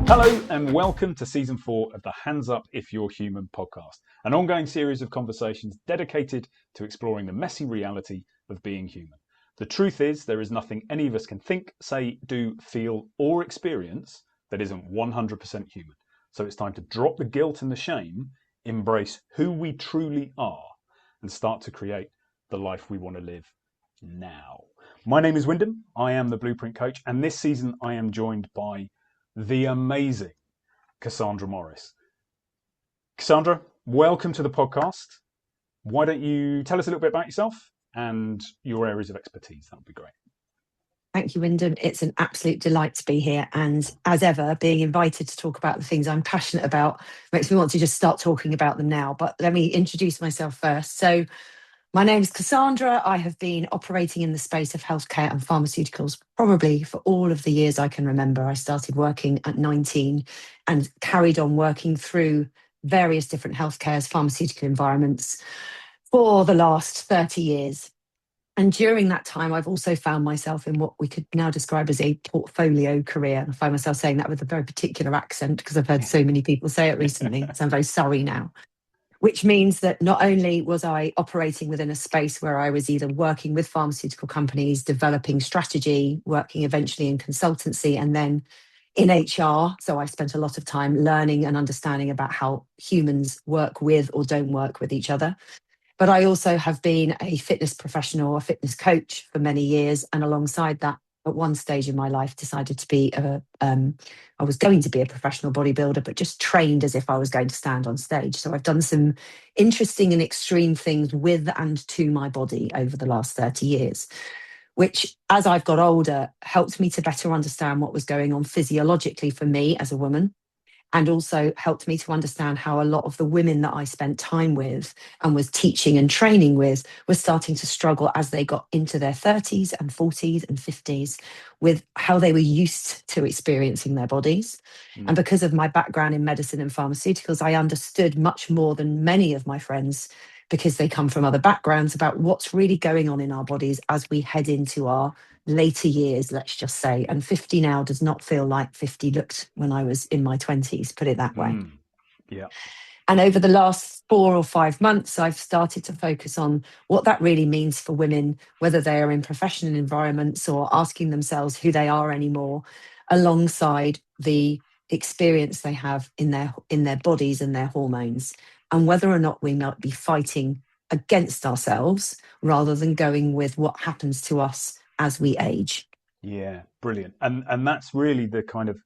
Hello and welcome to season 4 of the Hands Up If You're Human podcast, an ongoing series of conversations dedicated to exploring the messy reality of being human. The truth is, there is nothing any of us can think, say, do, feel, or experience that isn't 100% human. So it's time to drop the guilt and the shame, embrace who we truly are, and start to create the life we want to live now. My name is Wyndham, I am the Blueprint Coach, and this season I am joined by the amazing Cassandra Morris. Cassandra, welcome to the podcast. Why don't you tell us a little bit about yourself and your areas of expertise? That would be great. Thank you, Wyndham. It's an absolute delight to be here. And as ever, being invited to talk about the things I'm passionate about makes me want to just start talking about them now. But let me introduce myself first. So my name is Cassandra. I have been operating in the space of healthcare and pharmaceuticals probably for all of the years I can remember. I started working at 19 and carried on working through various different healthcare pharmaceutical environments for the last 30 years. And during that time, I've also found myself in what we could now describe as a portfolio career. I find myself saying that with a very particular accent because I've heard so many people say it recently. So I'm very sorry now. Which means that not only was I operating within a space where I was either working with pharmaceutical companies, developing strategy, working eventually in consultancy, and then in HR. So I spent a lot of time learning and understanding about how humans work with or don't work with each other. But I also have been a fitness professional, a fitness coach for many years. And alongside that, at one stage in my life, decided to be I was going to be a professional bodybuilder, but just trained as if I was going to stand on stage. So I've done some interesting and extreme things with and to my body over the last 30 years, which, as I've got older, helped me to better understand what was going on physiologically for me as a woman, and also helped me to understand how a lot of the women that I spent time with and was teaching and training with were starting to struggle as they got into their 30s and 40s and 50s with how they were used to experiencing their bodies. And because of my background in medicine and pharmaceuticals, I understood much more than many of my friends, because they come from other backgrounds, about what's really going on in our bodies as we head into our later years, let's just say. And 50 now does not feel like 50 looked when I was in my 20s, put it that way. Yeah. And over the last 4 or 5 months, I've started to focus on what that really means for women, whether they are in professional environments or asking themselves who they are anymore, alongside the experience they have in their bodies and their hormones, and whether or not we might be fighting against ourselves rather than going with what happens to us as we age. Yeah, brilliant. And that's really the kind of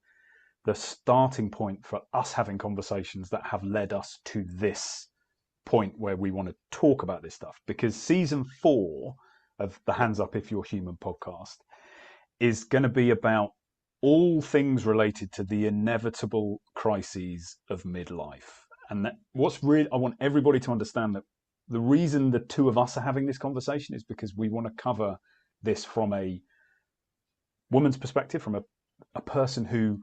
the starting point for us having conversations that have led us to this point where we want to talk about this stuff, because season 4 of the Hands Up If You're Human podcast is going to be about all things related to the inevitable crises of midlife. And that what's really, I want everybody to understand that the reason the two of us are having this conversation is because we want to cover this from a woman's perspective, from a person who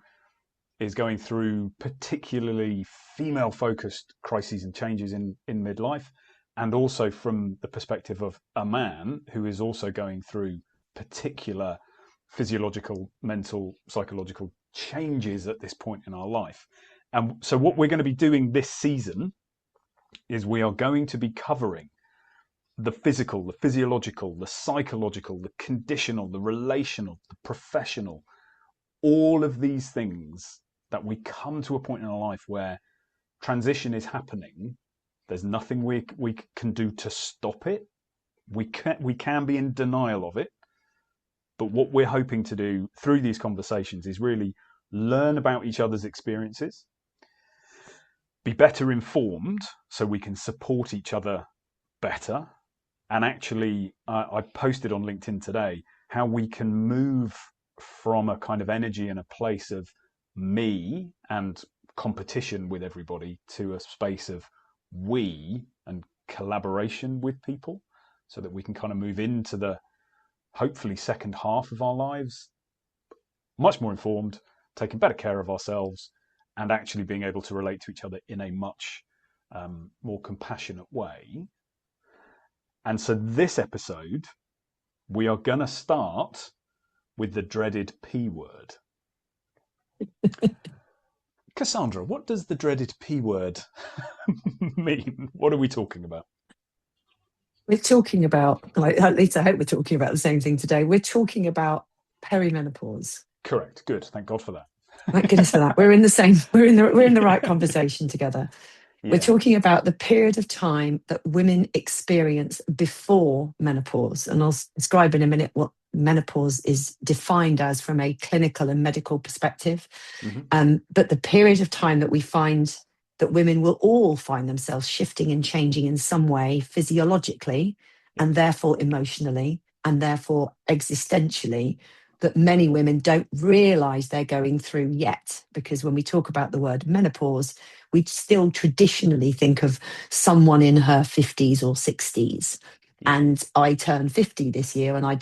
is going through particularly female-focused crises and changes in midlife, and also from the perspective of a man who is also going through particular physiological, mental, psychological changes at this point in our life. And so what we're going to be doing this season is we are going to be covering the physical, the physiological, the psychological, the conditional, the relational, the professional, all of these things that we come to a point in our life where transition is happening. There's nothing we can do to stop it. We can be in denial of it. But what we're hoping to do through these conversations is really learn about each other's experiences, be better informed so we can support each other better. And actually, I posted on LinkedIn today how we can move from a kind of energy and a place of me and competition with everybody to a space of we and collaboration with people, so that we can kind of move into the hopefully second half of our lives much more informed, taking better care of ourselves, and actually being able to relate to each other in a much more compassionate way. And so this episode, we are going to start with the dreaded P word. Cassandra, what does the dreaded P word mean? What are we talking about? We're talking about, at least I hope we're talking about the same thing today. We're talking about perimenopause. Correct. Good. Thank God for that. Thank goodness for that. We're in the same. We're in the right conversation together. We're Yeah. talking about the period of time that women experience before menopause, and I'll describe in a minute what menopause is defined as from a clinical and medical perspective. But the period of time that we find that women will all find themselves shifting and changing in some way physiologically, Yeah. and therefore emotionally, and therefore existentially, that many women don't realize they're going through yet. Because when we talk about the word menopause, we still traditionally think of someone in her 50s or 60s. Yeah. And I turned 50 this year, and I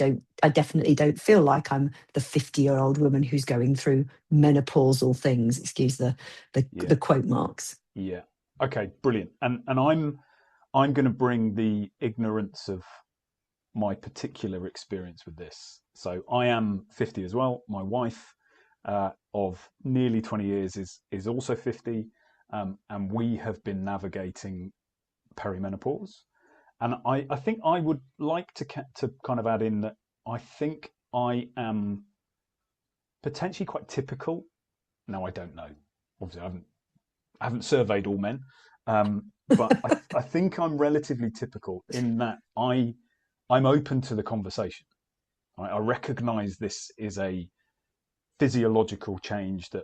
definitely don't feel like I'm the 50-year-old woman who's going through menopausal things, excuse the Yeah. quote marks. Yeah. Okay, brilliant. And I'm going to bring the ignorance of my particular experience with this. So I am 50 as well. My wife of nearly 20 years is also 50, and we have been navigating perimenopause. And I think I would like to kind of add in that I think I am potentially quite typical. No, I don't know. Obviously, I haven't surveyed all men, but I think I'm relatively typical in that I'm open to the conversation. I recognise this is a physiological change that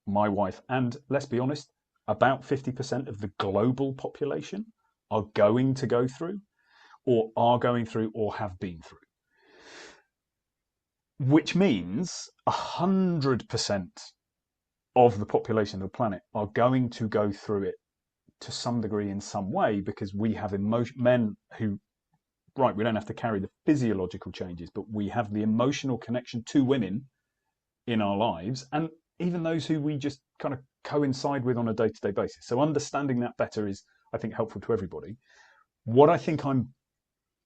my wife and, let's be honest, about 50% of the global population are going to go through, or are going through, or have been through. Which means 100% of the population of the planet are going to go through it to some degree in some way, because we have men who, right, we don't have to carry the physiological changes, but we have the emotional connection to women in our lives, and even those who we just kind of coincide with on a day-to-day basis. So understanding that better is, I think, helpful to everybody. What I think I'm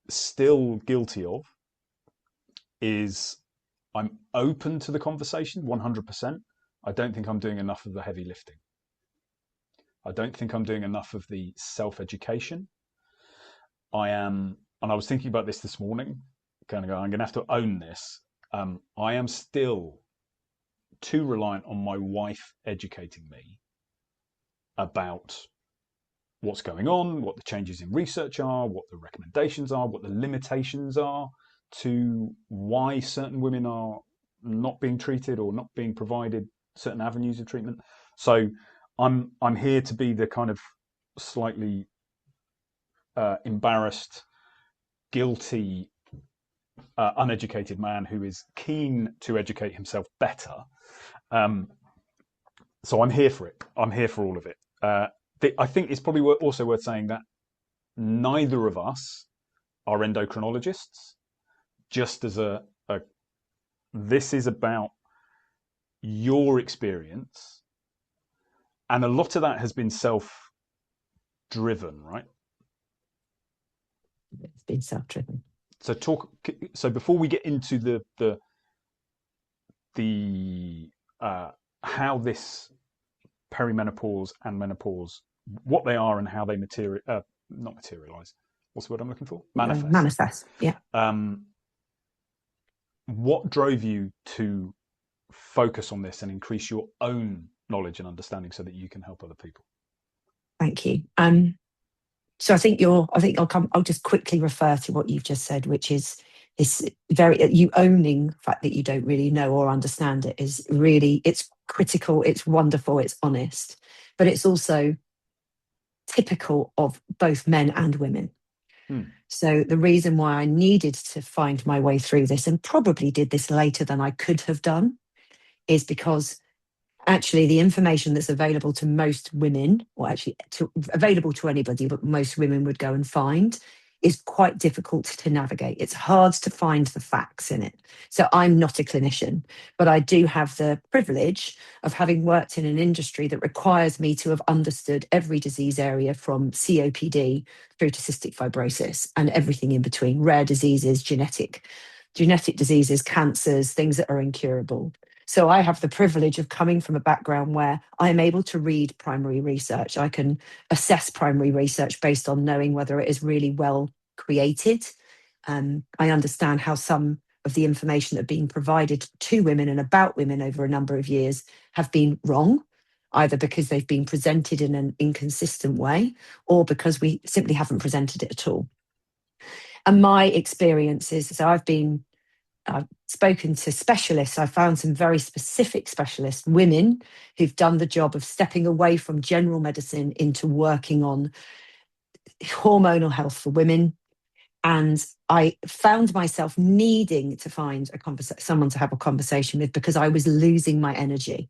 still guilty of is I'm open to the conversation 100%. I don't think I'm doing enough of the heavy lifting. I don't think I'm doing enough of the self-education. And I was thinking about this morning, kind of going, I'm going to have to own this. I am still too reliant on my wife educating me about what's going on, what the changes in research are, what the recommendations are, what the limitations are, to why certain women are not being treated or not being provided certain avenues of treatment. So I'm here to be the kind of slightly embarrassed, guilty, uneducated man who is keen to educate himself better. So I'm here for it. I'm here for all of it. I think it's probably also worth saying that neither of us are endocrinologists. Just as this is about your experience, and a lot of that has been self-driven, right? It's been self-driven. So before we get into the how this perimenopause and menopause, what they are and how they not materialize. What's the word I'm looking for? Manifest. Yeah. What drove you to focus on this and increase your own knowledge and understanding so that you can help other people? Thank you. So I think I'll just quickly refer to what you've just said, which is this you owning the fact that you don't really know or understand it is really, it's critical, it's wonderful, it's honest, but it's also typical of both men and women. So the reason why I needed to find my way through this, and probably did this later than I could have done, is because actually the information that's available to most women, or actually available to anybody, but most women would go and find, is quite difficult to navigate. It's hard to find the facts in it. So I'm not a clinician, but I do have the privilege of having worked in an industry that requires me to have understood every disease area from COPD through to cystic fibrosis and everything in between, rare diseases, genetic diseases, cancers, things that are incurable. So I have the privilege of coming from a background where I am able to read primary research. I can assess primary research based on knowing whether it is really well created. I understand how some of the information that have been provided to women and about women over a number of years have been wrong, either because they've been presented in an inconsistent way or because we simply haven't presented it at all. And my experiences, so I've spoken to specialists. I found some very specific specialists, women who've done the job of stepping away from general medicine into working on hormonal health for women. And I found myself needing to find someone to have a conversation with because I was losing my energy.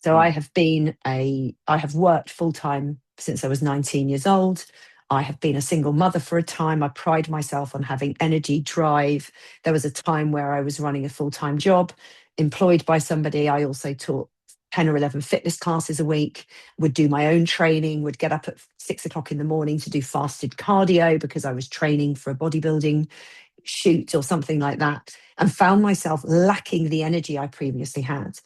So I have worked full time since I was 19 years old. I have been a single mother for a time. I pride myself on having energy, drive. There was a time where I was running a full-time job, employed by somebody. I also taught 10 or 11 fitness classes a week, would do my own training, would get up at 6 o'clock in the morning to do fasted cardio because I was training for a bodybuilding shoot or something like that, and found myself lacking the energy I previously had.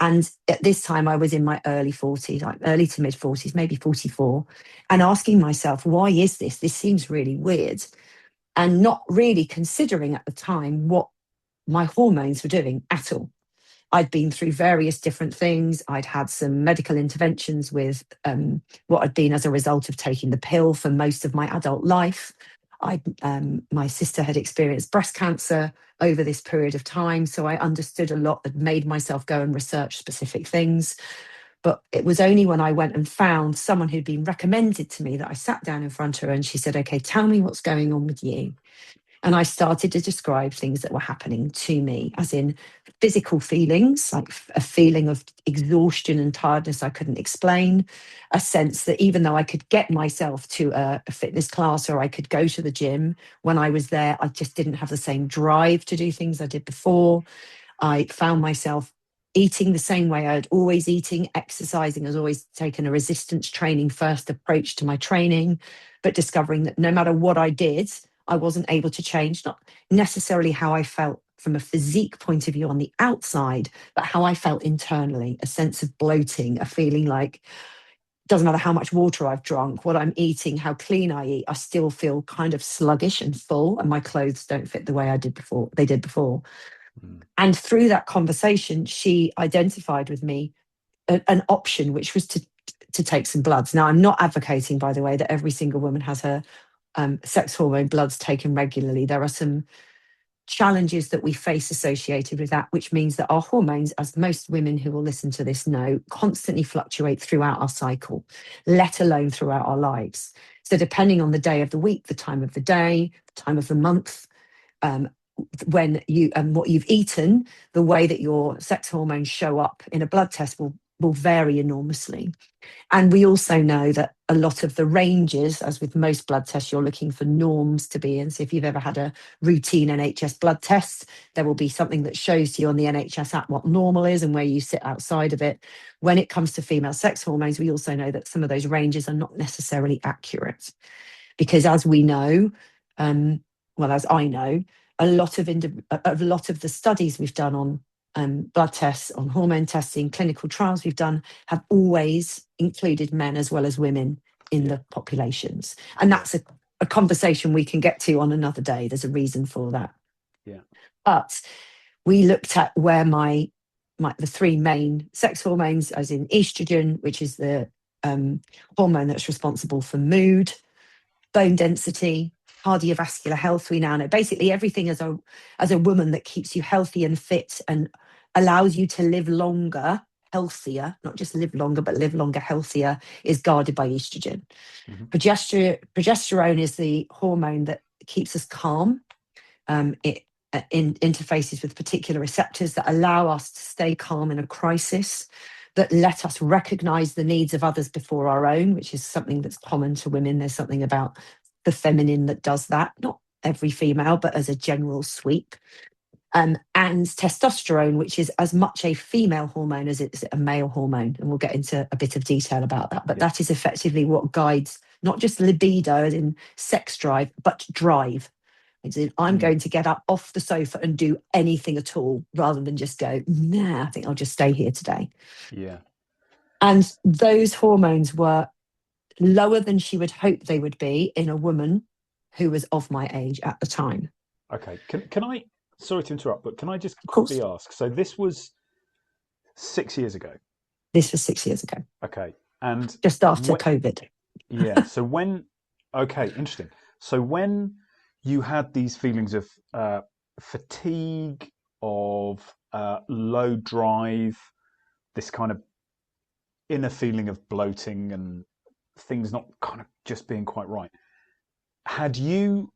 And at this time, I was in my early 40s, like early to mid 40s, maybe 44, and asking myself, why is this? This seems really weird. And not really considering at the time what my hormones were doing at all. I'd been through various different things. I'd had some medical interventions with what had been as a result of taking the pill for most of my adult life. My sister had experienced breast cancer over this period of time, so I understood a lot, had made myself go and research specific things. But it was only when I went and found someone who'd been recommended to me that I sat down in front of her and she said, okay, tell me what's going on with you. And I started to describe things that were happening to me, as in physical feelings, like a feeling of exhaustion and tiredness I couldn't explain, a sense that even though I could get myself to a fitness class or I could go to the gym, when I was there, I just didn't have the same drive to do things I did before. I found myself eating the same way I'd always eating, exercising, has always taken a resistance training first approach to my training, but discovering that no matter what I did, I wasn't able to change, not necessarily how I felt from a physique point of view on the outside, but how I felt internally, a sense of bloating, a feeling like doesn't matter how much water I've drunk, what I'm eating, how clean I eat, I still feel kind of sluggish and full, and my clothes don't fit the way they did before. And through that conversation, she identified with me an option, which was to take some bloods. Now, I'm not advocating, by the way, that every single woman has her sex hormone bloods taken regularly. There are some challenges that we face associated with that, which means that our hormones, as most women who will listen to this know, constantly fluctuate throughout our cycle, let alone throughout our lives. So depending on the day of the week, the time of the day, the time of the month, when you and what you've eaten, the way that your sex hormones show up in a blood test will vary enormously. And we also know that a lot of the ranges, as with most blood tests, you're looking for norms to be in. So if you've ever had a routine NHS blood test, there will be something that shows you on the NHS app what normal is and where you sit outside of it. When it comes to female sex hormones, we also know that some of those ranges are not necessarily accurate. Because as we know, as I know, a lot of the studies we've done on blood tests, on hormone testing, clinical trials we've done have always included men as well as women in the populations. And that's a conversation we can get to on another day. There's a reason for that. Yeah. But we looked at where the three main sex hormones, as in estrogen, which is the hormone that's responsible for mood, bone density, cardiovascular health. We now know basically everything as a woman that keeps you healthy and fit and allows you to live longer, healthier, not just live longer, but live longer, healthier, is guarded by estrogen. Mm-hmm. Progesterone is the hormone that keeps us calm. It interfaces with particular receptors that allow us to stay calm in a crisis, that let us recognize the needs of others before our own, which is something that's common to women. There's something about the feminine that does that, not every female, but as a general sweep. And testosterone, which is as much a female hormone as it's a male hormone. And we'll get into a bit of detail about that. But that is effectively what guides not just libido, as in sex drive, but drive. I'm Mm. going to get up off the sofa and do anything at all rather than just go, nah, I think I'll just stay here today. Yeah. And those hormones were lower than she would hope they would be in a woman who was of my age at the time. Okay. Can I? Sorry to interrupt, but can I just Of quickly course, ask? So this was 6 years ago. this was 6 years ago, Okay. And just after when, COVID. yeah. So when? Okay. Interesting. So when you had these feelings of fatigue, of low drive, this kind of inner feeling of bloating and things not kind of just being quite right. Had you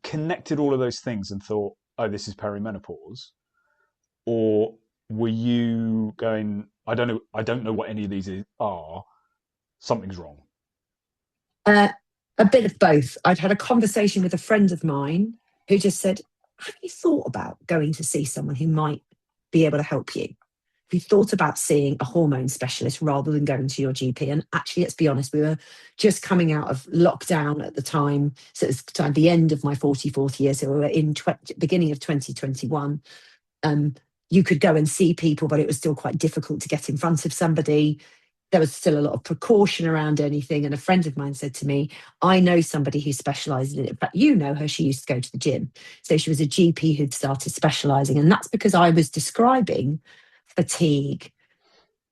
connected all of those things and thought, oh, this is perimenopause? Or were you going, I don't know what any of these are, something's wrong? Uh, a bit of both. I'd had a conversation with a friend of mine who just said, have you thought about going to see someone who might be able to help you? Have you thought about seeing a hormone specialist rather than going to your GP? And actually, let's be honest, we were just coming out of lockdown at the time. So it was kind of the end of my 44th year. So we were in beginning of 2021. You could go and see people, but it was still quite difficult to get in front of somebody. There was still a lot of precaution around anything. And a friend of mine said to me, I know somebody who specializes in it. In fact, you know her, she used to go to the gym. So she was a GP who'd started specializing. And that's because I was describing fatigue,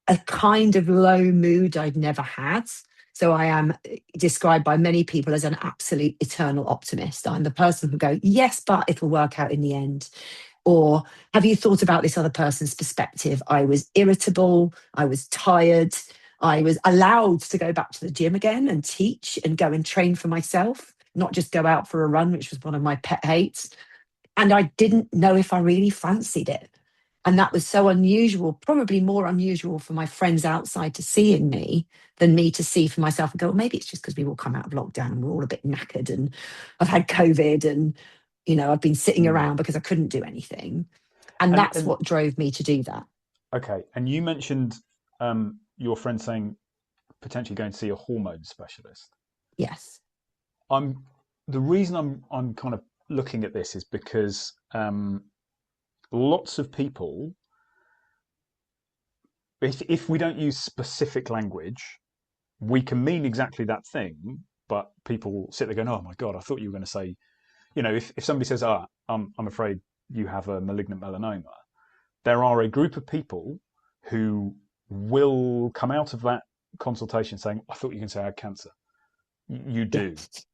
a kind of low mood I'd never had. So I am described by many people as an absolute eternal optimist. I'm the person who go, yes, but it'll work out in the end. Or have you thought about this other person's perspective? I was irritable. I was tired. I was allowed to go back to the gym again and teach and go and train for myself, not just go out for a run, which was one of my pet hates. And I didn't know if I really fancied it. And that was so unusual, probably more unusual for my friends outside to see in me than me to see for myself and go, well, maybe it's just because we've all come out of lockdown and we're all a bit knackered and I've had COVID and, I've been sitting Mm. around because I couldn't do anything. And And that's what drove me to do that. okay, and you mentioned your friend saying potentially going to see a hormone specialist. Yes. I'm the reason I'm kind of looking at this is because lots of people, if we don't use specific language, we can mean exactly that thing, but people sit there going, "Oh my God, I thought you were going to say," if somebody says, I'm afraid you have a malignant melanoma," there are a group of people who will come out of that consultation saying, "I thought you were going to say I had cancer." You do. Yes.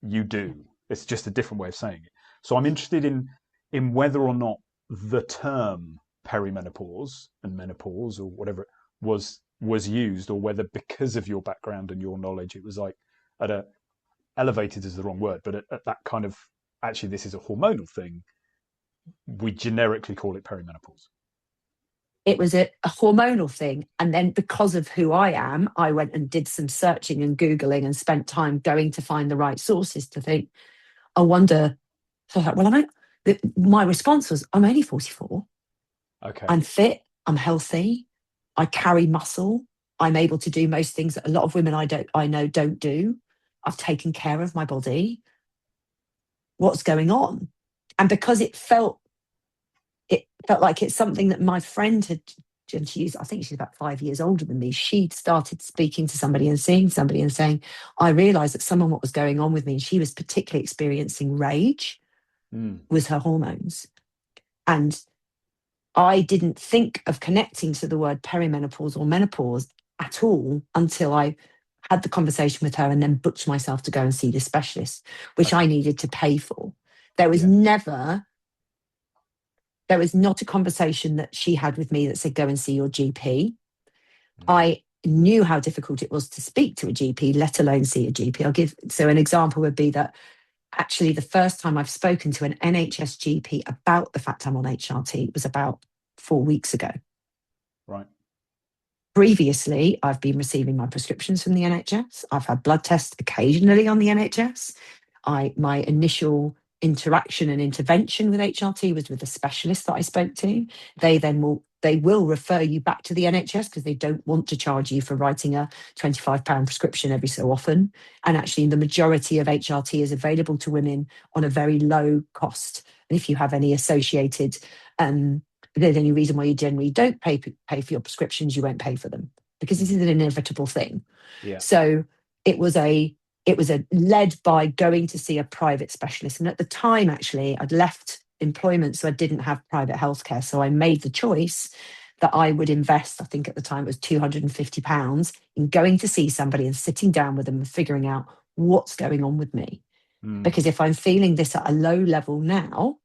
You do. It's just a different way of saying it. So I'm interested in whether or not the term perimenopause and menopause or whatever was used, or whether because of your background and your knowledge, it was like at a elevated is the wrong word, but at that kind of, actually this is a hormonal thing. We generically call it perimenopause. It was a hormonal thing. And then because of who I am, I went and did some searching and Googling and spent time going to find the right sources to think, I wonder. So I thought, well, my response was, I'm only 44. Okay. I'm fit. I'm healthy. I carry muscle. I'm able to do most things that a lot of women I know don't do. I've taken care of my body. What's going on? And because it felt like it's something that my friend had, and I think she's about 5 years older than me. She'd started speaking to somebody and seeing somebody and saying, I realized that some of what was going on with me, and she was particularly experiencing rage, was her hormones. And I didn't think of connecting to the word perimenopause or menopause at all until I had the conversation with her and then booked myself to go and see the specialist, which Okay. I needed to pay for. There was Yeah. not a conversation that she had with me that said, go and see your GP. Mm. I knew how difficult it was to speak to a GP, let alone see a GP. So an example would be that actually the first time I've spoken to an NHS GP about the fact I'm on HRT was about 4 weeks ago. Right. Previously, I've been receiving my prescriptions from the NHS. I've had blood tests occasionally on the NHS. My initial interaction and intervention with HRT was with a specialist that I spoke to. They then will they will refer you back to the NHS because they don't want to charge you for writing a £25 prescription every so often. And actually, the majority of HRT is available to women on a very low cost. And if you have any associated, if there's any reason why you generally don't pay for your prescriptions, you won't pay for them because this is an inevitable thing. Yeah. So it was led by going to see a private specialist. And at the time, actually, I'd left employment, so I didn't have private healthcare. So I made the choice that I would invest, I think at the time it was £250, in going to see somebody and sitting down with them and figuring out what's going on with me. Because if I'm feeling this at a low level now,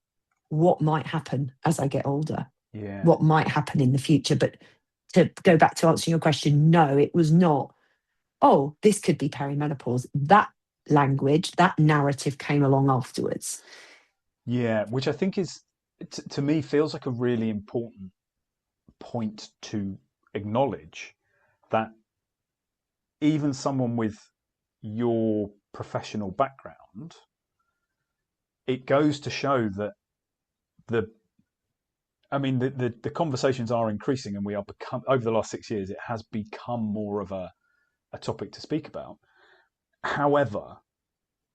what might happen as I get older? Yeah. What might happen in the future? But to go back to answering your question, no, it was not, oh, this could be perimenopause. That language, that narrative came along afterwards. Yeah, which I think is, to me, feels like a really important point to acknowledge, that even someone with your professional background, it goes to show that the conversations are increasing, and we are over the last 6 years, it has become more of a topic to speak about. However,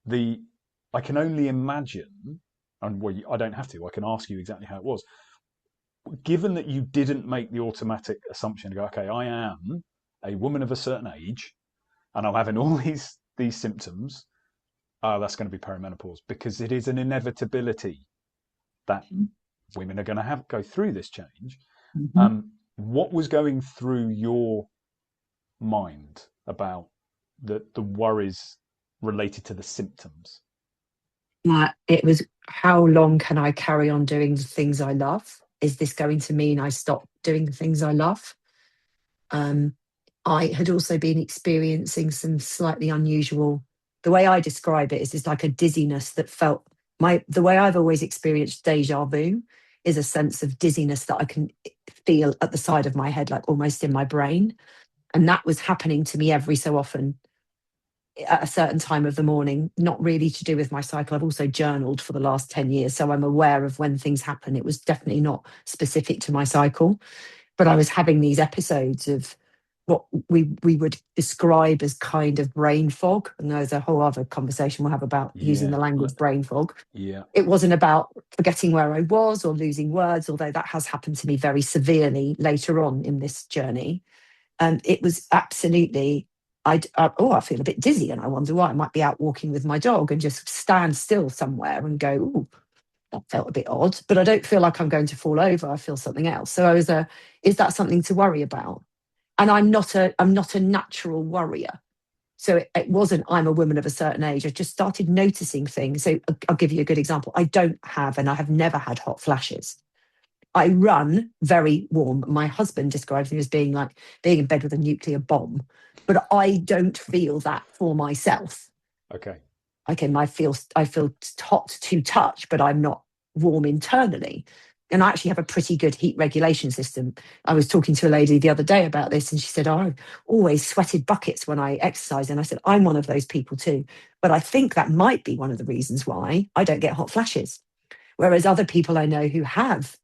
I can only imagine, and I don't have to, I can ask you exactly how it was. Given that you didn't make the automatic assumption to go, okay, I am a woman of a certain age and I'm having all these symptoms, that's going to be perimenopause, because it is an inevitability that women are going to go through this change. What was going through your mind about the worries related to the symptoms? It was, how long can I carry on doing the things I love? Is this going to mean I stop doing the things I love? I had also been experiencing some slightly unusual, the way I describe it is it's like a dizziness that felt, the way I've always experienced deja vu is a sense of dizziness that I can feel at the side of my head, like almost in my brain. And that was happening to me every so often at a certain time of the morning, not really to do with my cycle. I've also journaled for the last 10 years, so I'm aware of when things happen. It was definitely not specific to my cycle, but I was having these episodes of what we would describe as kind of brain fog. And there's a whole other conversation we'll have about using the language brain fog. Yeah. It wasn't about forgetting where I was or losing words, although that has happened to me very severely later on in this journey. And it was absolutely, I feel a bit dizzy and I wonder why. I might be out walking with my dog and just stand still somewhere and go, ooh, that felt a bit odd, but I don't feel like I'm going to fall over. I feel something else. So I was is that something to worry about? And I'm not a natural worrier. So it wasn't, I'm a woman of a certain age. I just started noticing things. So I'll give you a good example. I don't have, and I have never had hot flashes. I run very warm. My husband describes me as being like being in bed with a nuclear bomb, but I don't feel that for myself. Okay. I feel hot to touch, but I'm not warm internally. And I actually have a pretty good heat regulation system. I was talking to a lady the other day about this, and she said, oh, I've always sweated buckets when I exercise. And I said, I'm one of those people too. But I think that might be one of the reasons why I don't get hot flashes. Whereas other people I know who have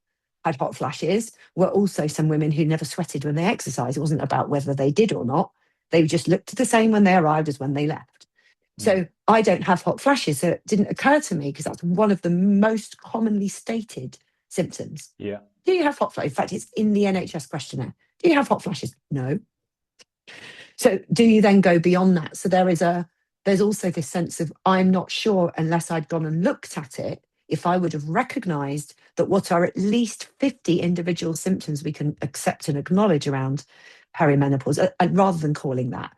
had hot flashes were also some women who never sweated when they exercised. It wasn't about whether they did or not. They just looked the same when they arrived as when they left. So I don't have hot flashes. So it didn't occur to me, because that's one of the most commonly stated symptoms. Yeah. Do you have hot flashes? In fact, it's in the NHS questionnaire. Do you have hot flashes? No. So do you then go beyond that? So there's also this sense of, I'm not sure, unless I'd gone and looked at it, if I would have recognised that what are at least 50 individual symptoms we can accept and acknowledge around perimenopause, rather than calling that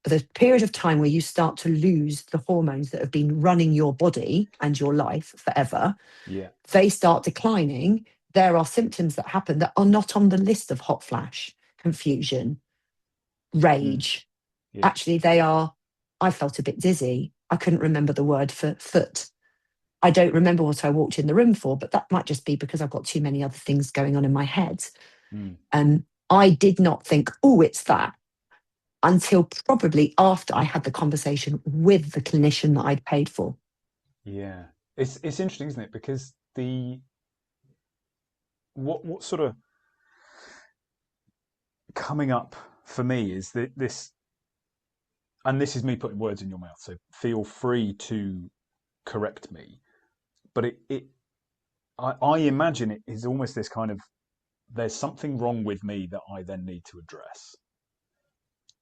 the period of time where you start to lose the hormones that have been running your body and your life forever, they start declining. There are symptoms that happen that are not on the list of hot flash, confusion, rage. Actually, they are, I felt a bit dizzy. I couldn't remember the word for foot. I don't remember what I walked in the room for, but that might just be because I've got too many other things going on in my head. I did not think, oh, it's that, until probably after I had the conversation with the clinician that I'd paid for. Yeah. It's interesting, isn't it? Because what sort of coming up for me is that this, and this is me putting words in your mouth, so feel free to correct me. But I imagine it is almost this kind of, there's something wrong with me that I then need to address.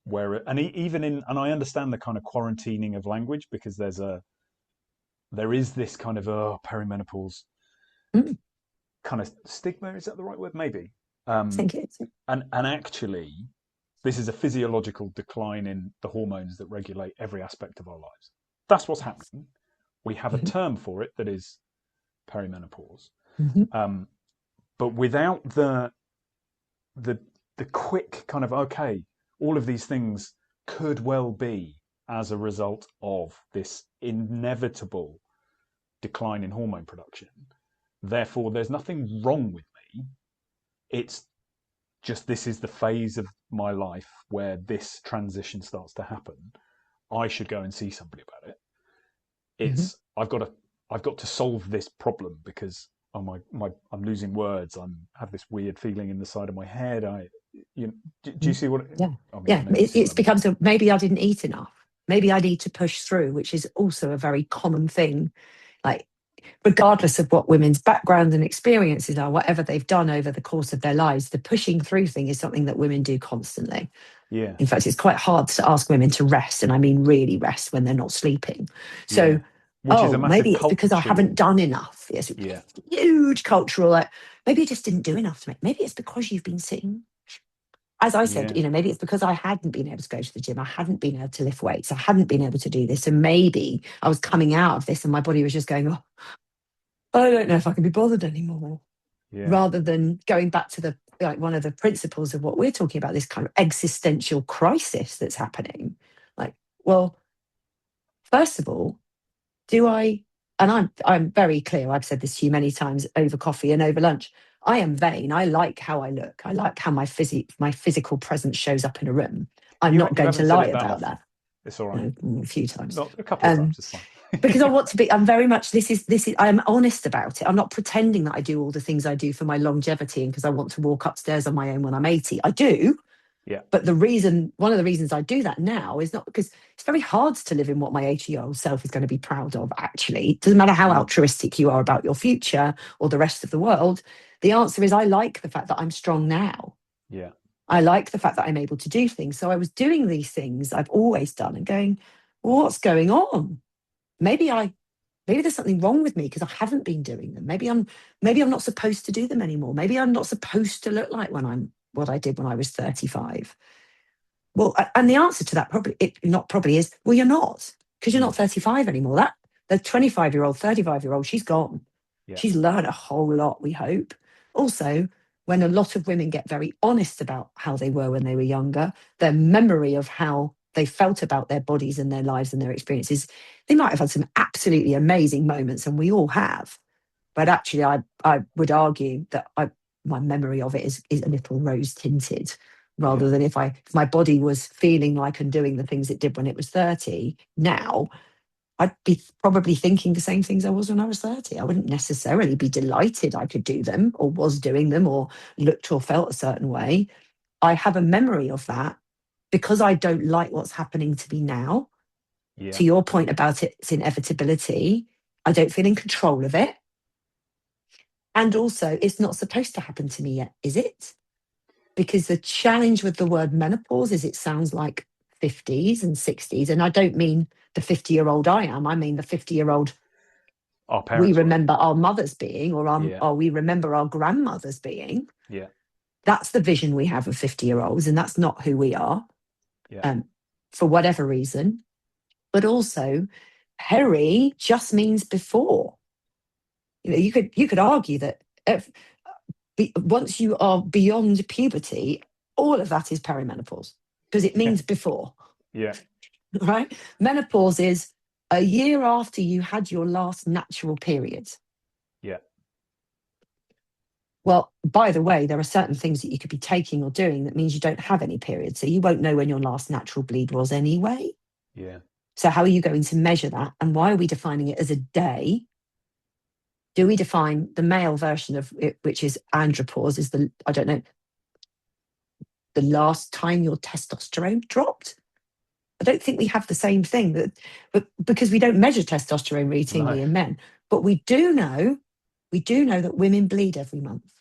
Where, and even in, and I understand the kind of quarantining of language, because there is this kind of perimenopause kind of stigma. Is that the right word? Maybe. I think it's. And actually, this is a physiological decline in the hormones that regulate every aspect of our lives. That's what's happening. We have a term for it that is perimenopause. But without the quick kind of, okay, all of these things could well be as a result of this inevitable decline in hormone production. Therefore, there's nothing wrong with me. It's just, this is the phase of my life where this transition starts to happen. I should go and see somebody about it. It's I've got to solve this problem because I'm losing words. I have this weird feeling in the side of my head. Do you see what? Yeah, I mean, yeah. It becomes a, maybe I didn't eat enough. Maybe I need to push through, which is also a very common thing. Like, regardless of what women's backgrounds and experiences are, whatever they've done over the course of their lives, the pushing through thing is something that women do constantly. Yeah. In fact, it's quite hard to ask women to rest, and I mean really rest, when they're not sleeping. So, which is a massive maybe it's because I haven't done enough. Yes, huge cultural. Like, maybe you just didn't do enough to make. Maybe it's because you've been sitting. As I said, maybe it's because I hadn't been able to go to the gym. I hadn't been able to lift weights. I hadn't been able to do this. And maybe I was coming out of this and my body was just going, oh, I don't know if I can be bothered anymore. Rather than going back to the, like, one of the principles of what we're talking about, this kind of existential crisis that's happening. Like, well, first of all, and I'm very clear, I've said this to you many times over coffee and over lunch, I am vain. I like how I look. I like how my physical presence shows up in a room. I'm not going to lie about that. It's all right. A few times. Not a couple of times, it's fine. Because I want to be, I'm very much, this is, I'm honest about it. I'm not pretending that I do all the things I do for my longevity and because I want to walk upstairs on my own when I'm 80. I do. Yeah. But one of the reasons I do that now is not because it's very hard to live in what my 80-year-old self is going to be proud of, actually. It doesn't matter how altruistic you are about your future or the rest of the world. The answer is, I like the fact that I'm strong now. Yeah. I like the fact that I'm able to do things. So I was doing these things I've always done and going, well, what's going on? Maybe there's something wrong with me because I haven't been doing them. Maybe I'm not supposed to do them anymore. Maybe I'm not supposed to look like what I did when I was 35. Well, and the answer to that probably is, well, you're not, because you're not 35 anymore. The 25-year-old, 35-year-old, she's gone. Yeah. She's learned a whole lot, we hope. Also, when a lot of women get very honest about how they were when they were younger, their memory of how they felt about their bodies and their lives and their experiences, they might have had some absolutely amazing moments, and we all have. But actually, I would argue that my memory of it is a little rose tinted, rather than if my body was feeling like and doing the things it did when it was 30. Now, I'd be probably thinking the same things I was when I was 30. I wouldn't necessarily be delighted I could do them or was doing them or looked or felt a certain way. I have a memory of that because I don't like what's happening to me now. Yeah. To your point about its inevitability, I don't feel in control of it. And also, it's not supposed to happen to me yet, is it? Because the challenge with the word menopause is it sounds like 50s and 60s. And I don't mean the 50-year-old I am. I mean the 50-year-old we remember our mothers being, or we remember our grandmothers being. Yeah. That's the vision we have of 50-year-olds, and that's not who we are, for whatever reason. But also, peri just means before. You could argue that once you are beyond puberty, all of that is perimenopause because it means before. Yeah. Right? Menopause is a year after you had your last natural period. Yeah. Well, by the way, there are certain things that you could be taking or doing that means you don't have any period. So you won't know when your last natural bleed was anyway. Yeah. So how are you going to measure that? And why are we defining it as a day? Do we define the male version of it, which is andropause, I don't know. the last time your testosterone dropped? I don't think we have the same thing, but because we don't measure testosterone routinely No. in men. But we do know that women bleed every month.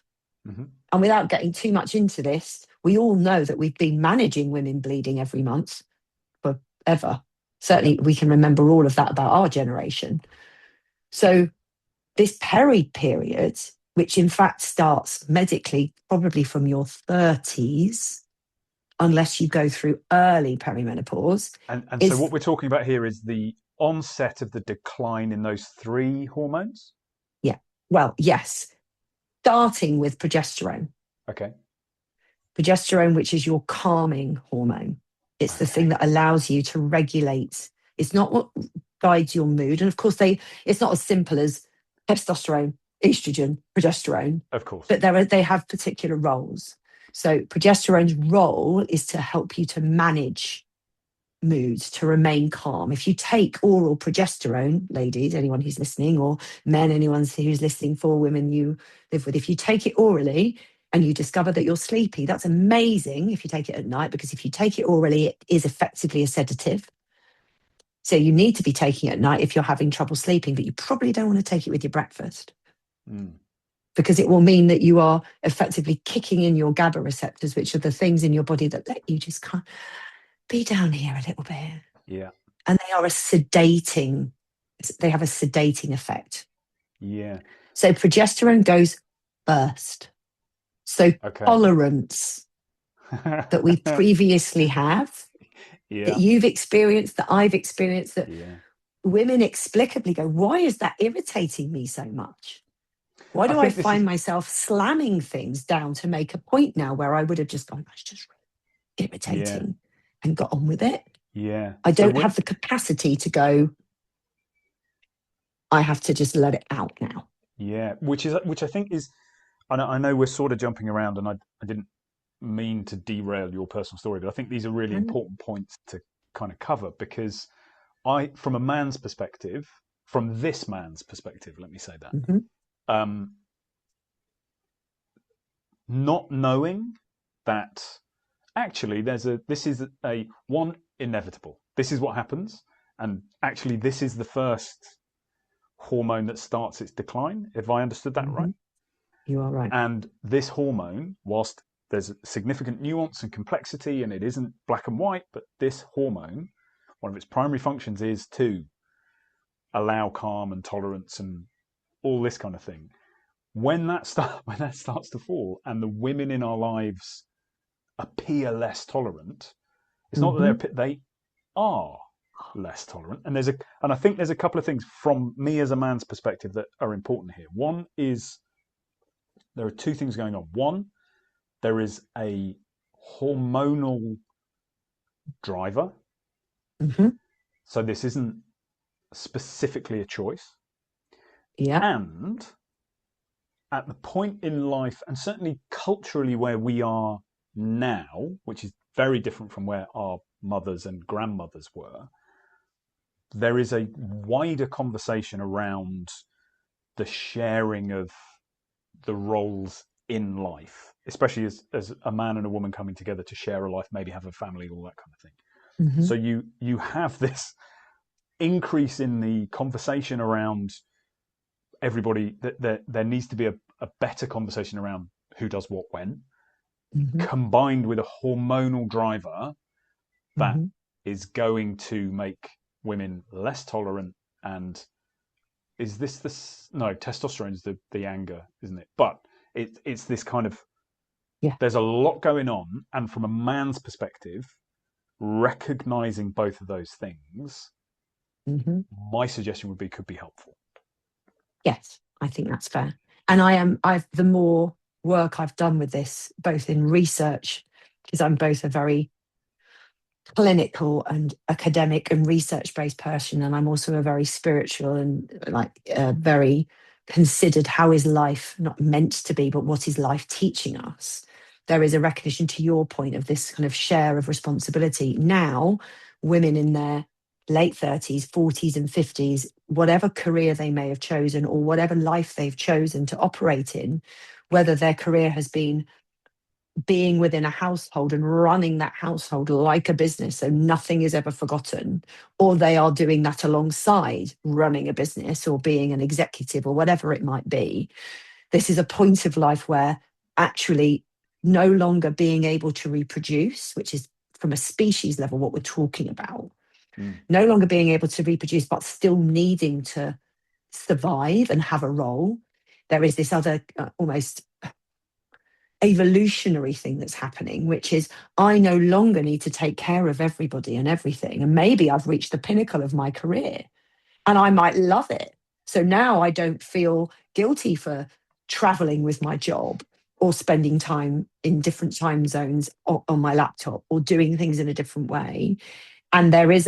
Mm-hmm. And without getting too much into this, we all know that we've been managing women bleeding every month forever. Certainly, Yep. we can remember all of that about our generation. So this period, which in fact starts medically probably from your 30s, unless you go through early perimenopause, And so is, what we're talking about here is the onset of the decline in those three hormones. yeah, well, yes, starting with progesterone. Okay. Progesterone, which is your calming hormone. It's the thing Okay. that allows you to regulate. It's not what guides your mood. And of course, it's not as simple as testosterone, estrogen, progesterone, Of course. but they have particular roles. So progesterone's role is to help you to manage moods, to remain calm. If you take oral progesterone, ladies, anyone who's listening, or men, anyone who's listening, for women you live with, if you take it orally and you discover that you're sleepy, that's amazing if you take it at night, because if you take it orally, it is effectively a sedative. So you need to be taking it at night if you're having trouble sleeping, but you probably don't want to take it with your breakfast. Because it will mean that you are effectively kicking in your GABA receptors, which are the things in your body that let you just kind of be down here a little bit. Yeah. And they have a sedating effect. Yeah. So progesterone goes first. So Okay. tolerance that we previously have, that Yeah. you've experienced, that I've experienced, that Yeah. women explicably go, why is that irritating me so much? Why I do I think this is find myself slamming things down to make a point now where I would have just gone, that's just irritating, and got on with it? Yeah. I So don't have the capacity to go, I have to just let it out now. yeah, which I think is, I know we're sort of jumping around, and I didn't mean to derail your personal story, but I think these are really important points to kind of cover, because from a man's perspective, from this man's perspective, let me say that, Mm-hmm. not knowing that actually this is a one inevitable. This is what happens, and actually this is the first hormone that starts its decline, if I understood that Mm-hmm. right. You are right. And this hormone, whilst there's significant nuance and complexity, and it isn't black and white, but this hormone, one of its primary functions is to allow calm and tolerance and all this kind of thing. When that starts to fall, and the women in our lives appear less tolerant, it's not Mm-hmm. that they are less tolerant. And I think there's a couple of things from me as a man's perspective that are important here. One is, there are two things going on. One, there is a hormonal driver. Mm-hmm. So this isn't specifically a choice. Yeah. And at the point in life, and certainly culturally where we are now, which is very different from where our mothers and grandmothers were, there is a wider conversation around the sharing of the roles in life, especially as a man and a woman coming together to share a life, maybe have a family, all that kind of thing. Mm-hmm. So you have this increase in the conversation around everybody, that there needs to be a better conversation around who does what when, Mm-hmm. combined with a hormonal driver that Mm-hmm. is going to make women less tolerant. And is this no, testosterone is the anger, isn't it? But it's this kind of, Yeah. there's a lot going on, and from a man's perspective, recognizing both of those things, Mm-hmm. my suggestion would be, could be helpful. Yes, I think that's fair. And the more work I've done with this, both in research, because I'm both a very clinical and academic and research-based person, and I'm also a very spiritual and very considered, how is life not meant to be, but what is life teaching us? There is a recognition, to your point, of this kind of share of responsibility. Now, women in their late 30s, 40s, and 50s, whatever career they may have chosen or whatever life they've chosen to operate in, whether their career has been being within a household and running that household like a business, so nothing is ever forgotten, or they are doing that alongside running a business or being an executive or whatever it might be. This is a point of life where actually no longer being able to reproduce, which is from a species level what we're talking about, no longer being able to reproduce, but still needing to survive and have a role. There is this other almost evolutionary thing that's happening, which is I no longer need to take care of everybody and everything. And maybe I've reached the pinnacle of my career and I might love it. So now I don't feel guilty for traveling with my job or spending time in different time zones on my laptop or doing things in a different way. And there is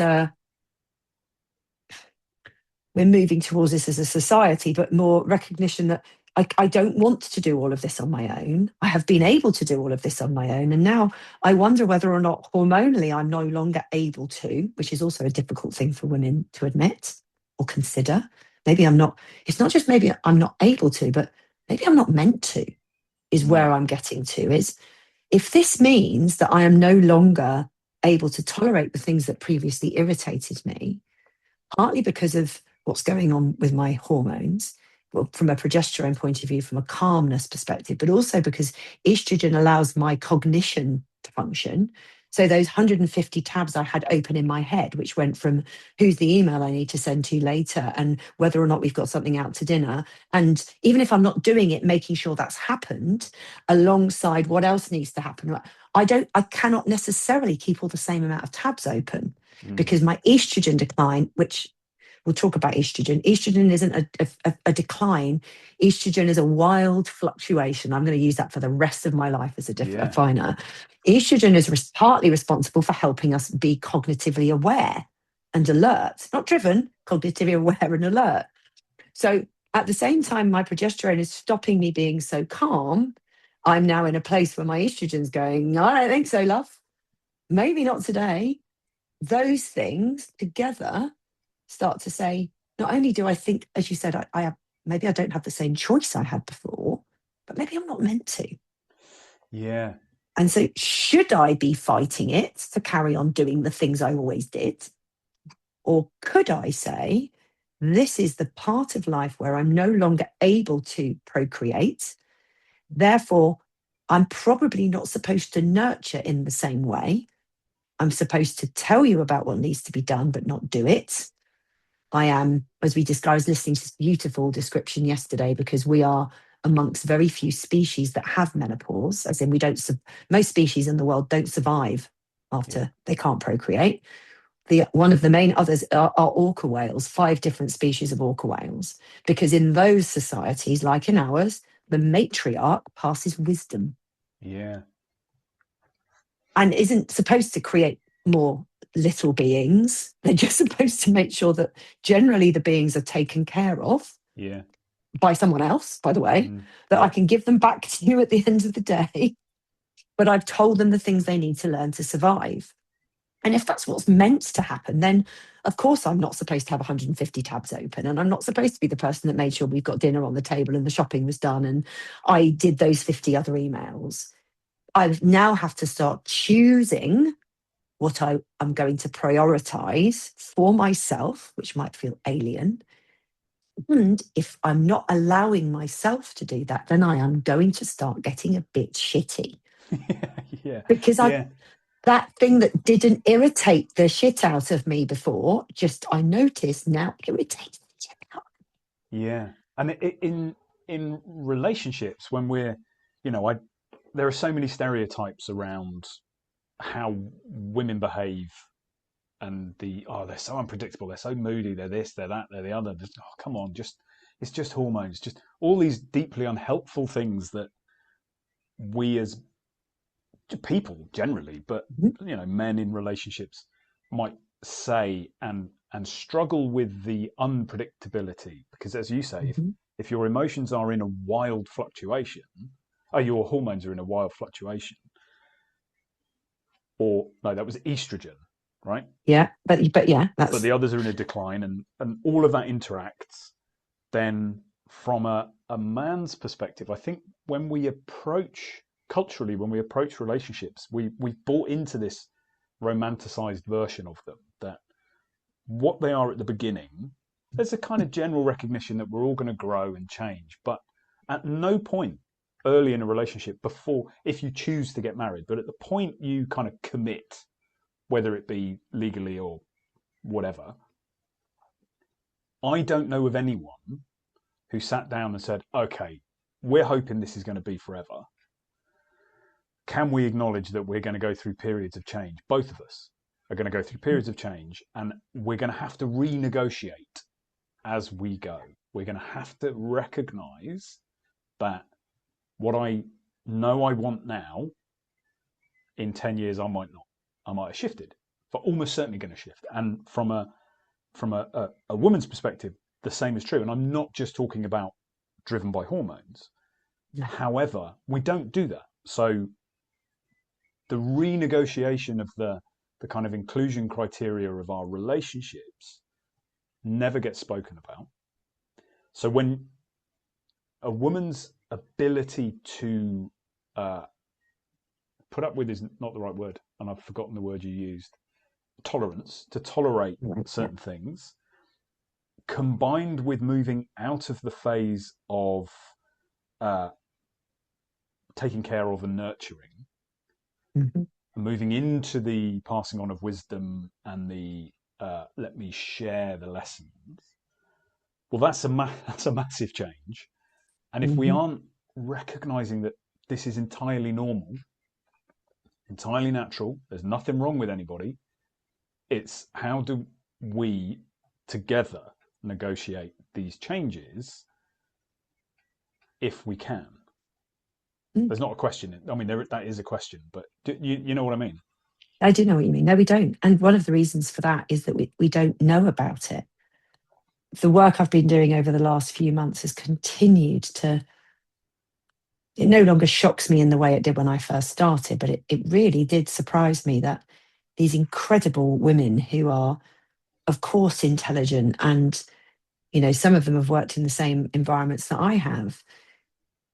we're moving towards this as a society, but more recognition that I don't want to do all of this on my own. I have been able to do all of this on my own. And now I wonder whether or not hormonally I'm no longer able to, which is also a difficult thing for women to admit or consider. Maybe I'm not, it's not just maybe I'm not able to, but maybe I'm not meant to, is where I'm getting to. Is if this means that I am no longer able to tolerate the things that previously irritated me, partly because of what's going on with my hormones, well, from a progesterone point of view, from a calmness perspective, but also because estrogen allows my cognition to function. So those 150 tabs I had open in my head, which went from who's the email I need to send to later and whether or not we've got something out to dinner. And even if I'm not doing it, making sure that's happened alongside what else needs to happen. I cannot necessarily keep all the same amount of tabs open because my estrogen decline, which we'll talk about estrogen. Estrogen isn't a decline. Estrogen is a wild fluctuation. I'm going to use that for the rest of my life as a definer. Estrogen is partly responsible for helping us be cognitively aware and alert, not driven, cognitively aware and alert. So at the same time, my progesterone is stopping me being so calm. I'm now in a place where my estrogen's going, I don't think so, love. Maybe not today. Those things together start to say, not only do I think, as you said, I have, maybe I don't have the same choice I had before, but maybe I'm not meant to. Yeah. And so should I be fighting it to carry on doing the things I always did? Or could I say, this is the part of life where I'm no longer able to procreate. Therefore, I'm probably not supposed to nurture in the same way. I'm supposed to tell you about what needs to be done, but not do it. I am, as we discussed, I was listening to this beautiful description yesterday because we are amongst very few species that have menopause, as in most species in the world don't survive after they can't procreate. One of the main others are orca whales, 5 different species of orca whales, because in those societies, like in ours, the matriarch passes wisdom. Yeah. And isn't supposed to create more little beings. They're just supposed to make sure that generally the beings are taken care of by someone else, by the way, that I can give them back to you at the end of the day. But I've told them the things they need to learn to survive. And if that's what's meant to happen, then of course I'm not supposed to have 150 tabs open. And I'm not supposed to be the person that made sure we've got dinner on the table and the shopping was done. And I did those 50 other emails. I now have to start choosing what I'm going to prioritize for myself, which might feel alien. And if I'm not allowing myself to do that, then I am going to start getting a bit shitty. Because that thing that didn't irritate the shit out of me before, I noticed now irritates the shit out. Yeah. And in relationships, when we're, there are so many stereotypes around how women behave and they're so unpredictable, they're so moody, they're this, they're that, they're the other. Come on, it's just hormones, just all these deeply unhelpful things that we as people generally, but men in relationships might say and struggle with the unpredictability, because as you say, if your emotions are in a wild fluctuation, your hormones are in a wild fluctuation, or no, that was estrogen, right? Yeah, but but the others are in a decline, and all of that interacts. Then from a man's perspective, I think when we approach culturally, when we approach relationships, we've bought into this romanticized version of them, that what they are at the beginning, there's a kind of general recognition that we're all going to grow and change, but at no point early in a relationship, before, if you choose to get married, but at the point you kind of commit, whether it be legally or whatever, I don't know of anyone who sat down and said, okay, we're hoping this is going to be forever. Can we acknowledge that we're going to go through periods of change? Both of us are going to go through periods of change, and we're going to have to renegotiate as we go. We're going to have to recognize that what I know I want now, in 10 years, I might not. I might have shifted, but almost certainly going to shift. And from a woman's perspective, the same is true. And I'm not just talking about driven by hormones. Yeah. However, we don't do that. So the renegotiation of the kind of inclusion criteria of our relationships never gets spoken about. So when a woman's ability to put up with is not the right word, and I've forgotten the word you used, tolerance, to tolerate certain things, combined with moving out of the phase of taking care of and nurturing, moving into the passing on of wisdom and the let me share the lessons. Well, that's a massive change. And if we aren't recognizing that this is entirely normal, entirely natural, there's nothing wrong with anybody, it's how do we together negotiate these changes if we can. There's not a question. I mean, that is a question, but you know what I mean? I do know what you mean. No, we don't. And one of the reasons for that is that we don't know about it. The work I've been doing over the last few months has continued to, it no longer shocks me in the way it did when I first started, but it really did surprise me that these incredible women who are, of course, intelligent, and, you know, some of them have worked in the same environments that I have,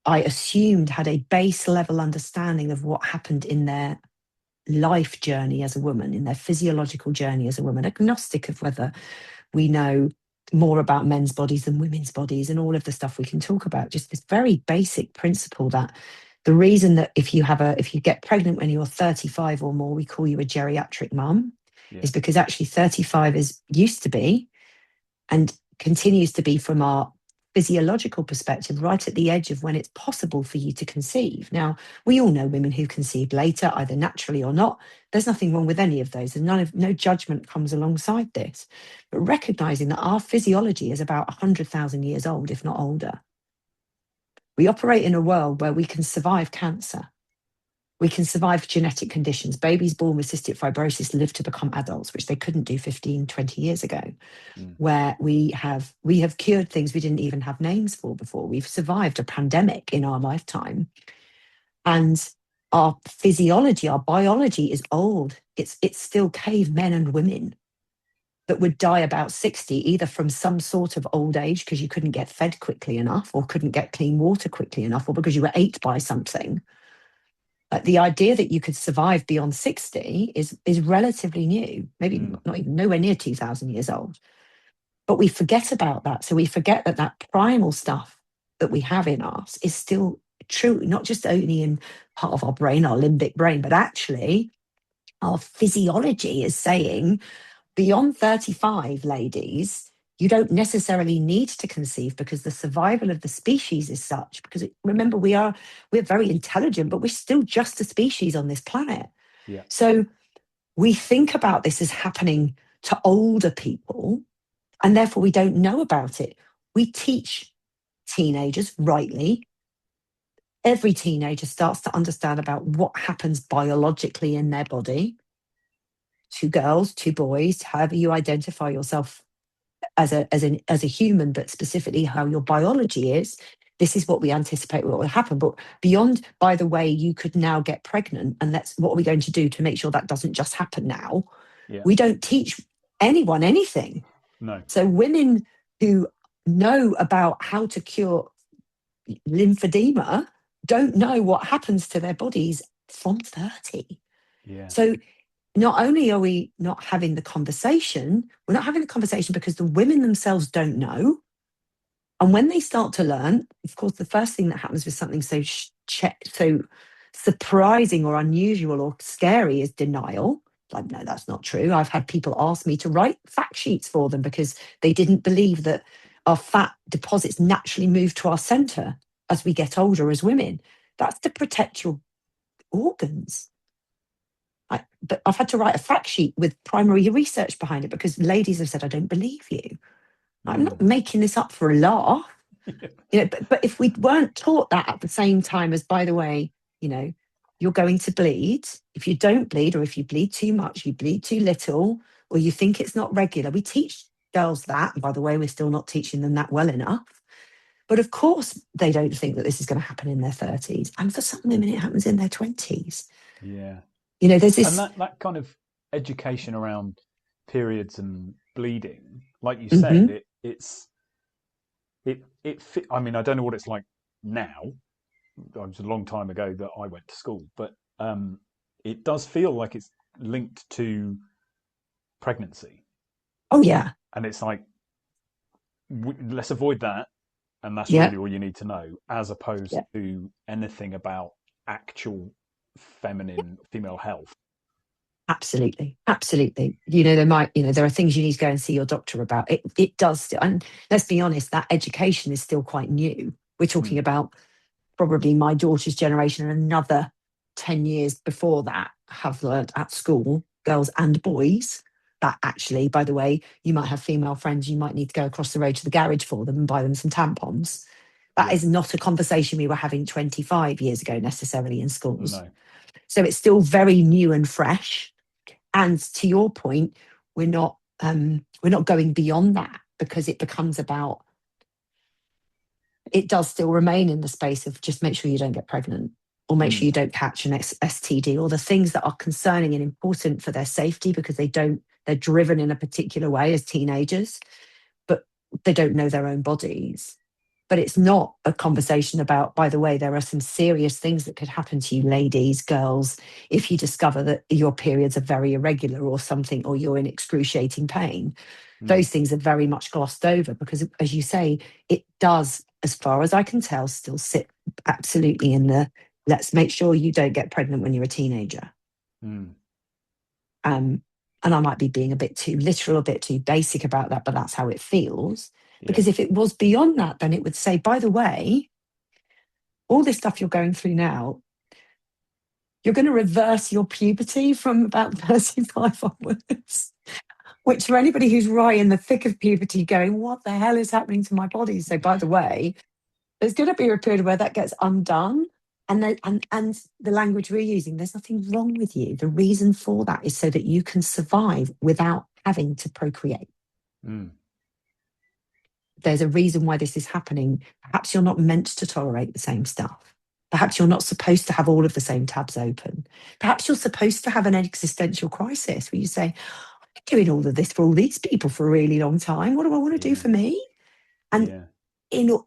I assumed had a base level understanding of what happened in their life journey as a woman, in their physiological journey as a woman, agnostic of whether we know more about men's bodies than women's bodies and all of the stuff we can talk about. Just this very basic principle that the reason that if you get pregnant when you're 35 or more, we call you a geriatric mum, is because actually 35 used to be and continues to be, from our physiological perspective, right at the edge of when it's possible for you to conceive. Now, we all know women who conceived later, either naturally or not. There's nothing wrong with any of those, and no judgment comes alongside this. But recognizing that our physiology is about 100,000 years old, if not older. We operate in a world where we can survive cancer. We can survive genetic conditions. Babies born with cystic fibrosis live to become adults, which they couldn't do 15, 20 years ago. Where we have cured things we didn't even have names for before. We've survived a pandemic in our lifetime. And our physiology, our biology is old. It's still cavemen and women that would die about 60, either from some sort of old age because you couldn't get fed quickly enough, or couldn't get clean water quickly enough, or because you were ate by something. The idea that you could survive beyond 60 is relatively new, maybe not even nowhere near 2,000 years old. But we forget about that. So we forget that primal stuff that we have in us is still true, not just only in part of our brain, our limbic brain, but actually our physiology is saying beyond 35, ladies, you don't necessarily need to conceive because the survival of the species is such. Because remember, we're very intelligent, but we're still just a species on this planet. Yeah. So we think about this as happening to older people, and therefore we don't know about it. We teach teenagers, rightly. Every teenager starts to understand about what happens biologically in their body. 2 girls, 2 boys, however you identify yourself as a human, but specifically how your biology is. This is what we anticipate what will happen. But beyond, by the way, you could now get pregnant, and that's what are we going to do to make sure that doesn't just happen now? Yeah. We don't teach anyone anything. No. So women who know about how to cure lymphedema don't know what happens to their bodies from 30. Yeah. So not only are we not having the conversation, we're not having the conversation because the women themselves don't know. And when they start to learn, of course, the first thing that happens with something so surprising or unusual or scary is denial. Like, no, that's not true. I've had people ask me to write fact sheets for them because they didn't believe that our fat deposits naturally move to our center as we get older as women. That's to protect your organs. But I've had to write a fact sheet with primary research behind it because ladies have said, I don't believe you. I'm not making this up for a laugh. But if we weren't taught that at the same time as, by the way, you're going to bleed. If you don't bleed, or if you bleed too much, you bleed too little, or you think it's not regular. We teach girls that. And by the way, we're still not teaching them that well enough. But of course, they don't think that this is going to happen in their 30s. And for some women, it happens in their 20s. Yeah. There's And this. that kind of education around periods and bleeding, like you said, Mhm. I mean, I don't know what it's like now. It was a long time ago that I went to school, but it does feel like it's linked to pregnancy. Oh, yeah. And it's like, let's avoid that. And that's Yeah. really all you need to know, as opposed Yeah. to anything about actual female health. Absolutely, absolutely. There are things you need to go and see your doctor about. It does, and let's be honest, that education is still quite new. We're talking Mm, about probably my daughter's generation and another 10 years before that have learnt at school, girls and boys, that actually, by the way, you might have female friends, you might need to go across the road to the garage for them and buy them some tampons. That yeah. is not a conversation we were having 25 years ago necessarily in schools. No. So it's still very new and fresh. And to your point, we're not going beyond that because it becomes about, it does still remain in the space of just make sure you don't get pregnant or make sure Mm, you don't catch an STD, or the things that are concerning and important for their safety because they're driven in a particular way as teenagers, but they don't know their own bodies. But it's not a conversation about, by the way, there are some serious things that could happen to you, ladies, girls, if you discover that your periods are very irregular or something, or you're in excruciating pain. mm, Those things are very much glossed over because, as you say, it does, as far as I can tell, still sit absolutely in the let's make sure you don't get pregnant when you're a teenager. mm, Um, and I might be being a bit too literal, a bit too basic about that, but that's how it feels. yeah. Because if it was beyond that, then it would say, by the way, all this stuff you're going through now, you're going to reverse your puberty from about 35 onwards. Which, for anybody who's right in the thick of puberty going, what the hell is happening to my body? So, by the way, there's going to be a period where that gets undone. And the language we're using, there's nothing wrong with you. The reason for that is so that you can survive without having to procreate. Mm, There's a reason why this is happening. Perhaps you're not meant to tolerate the same stuff. Perhaps you're not supposed to have all of the same tabs open. Perhaps you're supposed to have an existential crisis where you say, I'm doing all of this for all these people for a really long time. What do I want to do yeah. for me? And Yeah.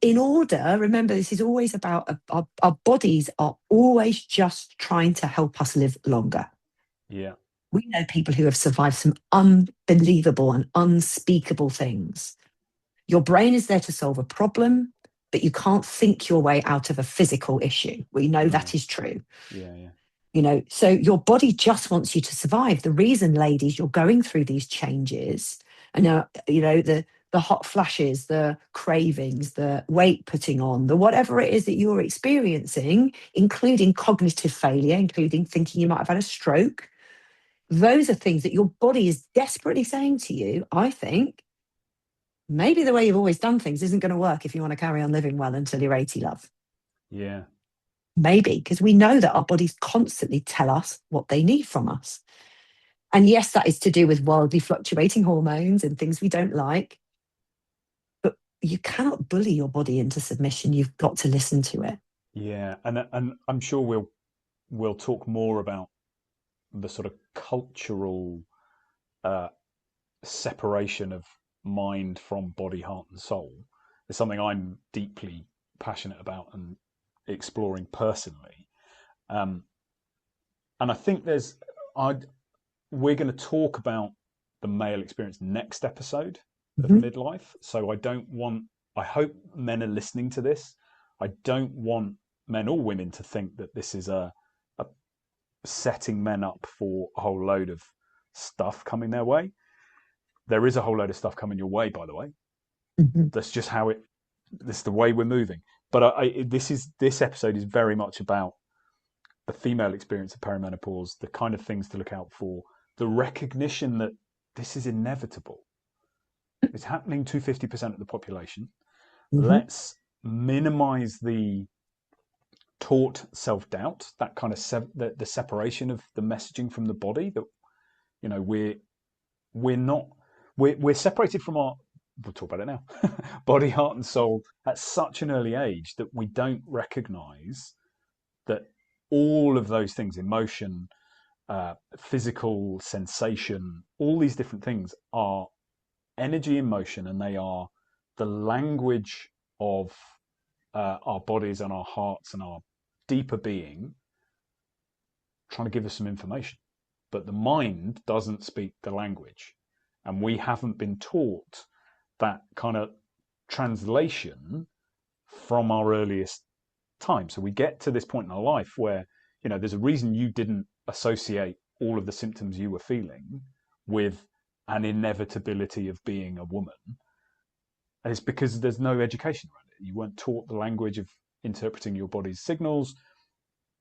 in order, remember, this is always about our bodies are always just trying to help us live longer. Yeah. We know people who have survived some unbelievable and unspeakable things. Your brain is there to solve a problem, but you can't think your way out of a physical issue. We know No. that is true. Yeah. Yeah. So your body just wants you to survive. The reason, ladies, you're going through these changes, and the hot flashes, the cravings, the weight putting on, the whatever it is that you're experiencing, including cognitive failure, including thinking you might have had a stroke, those are things that your body is desperately saying to you, I think, maybe the way you've always done things isn't going to work if you want to carry on living well until you're 80, love. Yeah. Maybe, because we know that our bodies constantly tell us what they need from us. And yes, that is to do with wildly fluctuating hormones and things we don't like. But you cannot bully your body into submission. You've got to listen to it. Yeah. And I'm sure we'll talk more about the sort of cultural uh, separation of mind from body, heart, and soul. It's something I'm deeply passionate about and exploring personally. And I think we're going to talk about the male experience next episode of Mhm. midlife. So I hope men are listening to this. I don't want men or women to think that this is a setting men up for a whole load of stuff coming their way. There is a whole load of stuff coming your way, by the way. Mhm. That's just this is the way we're moving. But this episode is very much about the female experience of perimenopause, the kind of things to look out for, the recognition that this is inevitable. It's happening to 50% of the population. Mhm. Let's minimize the taught self-doubt, that kind of the separation of the messaging from the body, that we're not we're separated from our, we'll talk about it now, body, heart and soul at such an early age that we don't recognize that all of those things, emotion, physical sensation, all these different things are energy in motion, and they are the language of our bodies and our hearts and our deeper being trying to give us some information. But the mind doesn't speak the language. And we haven't been taught that kind of translation from our earliest time. So we get to this point in our life where, there's a reason you didn't associate all of the symptoms you were feeling with an inevitability of being a woman. And it's because there's no education around it. You weren't taught the language of interpreting your body's signals.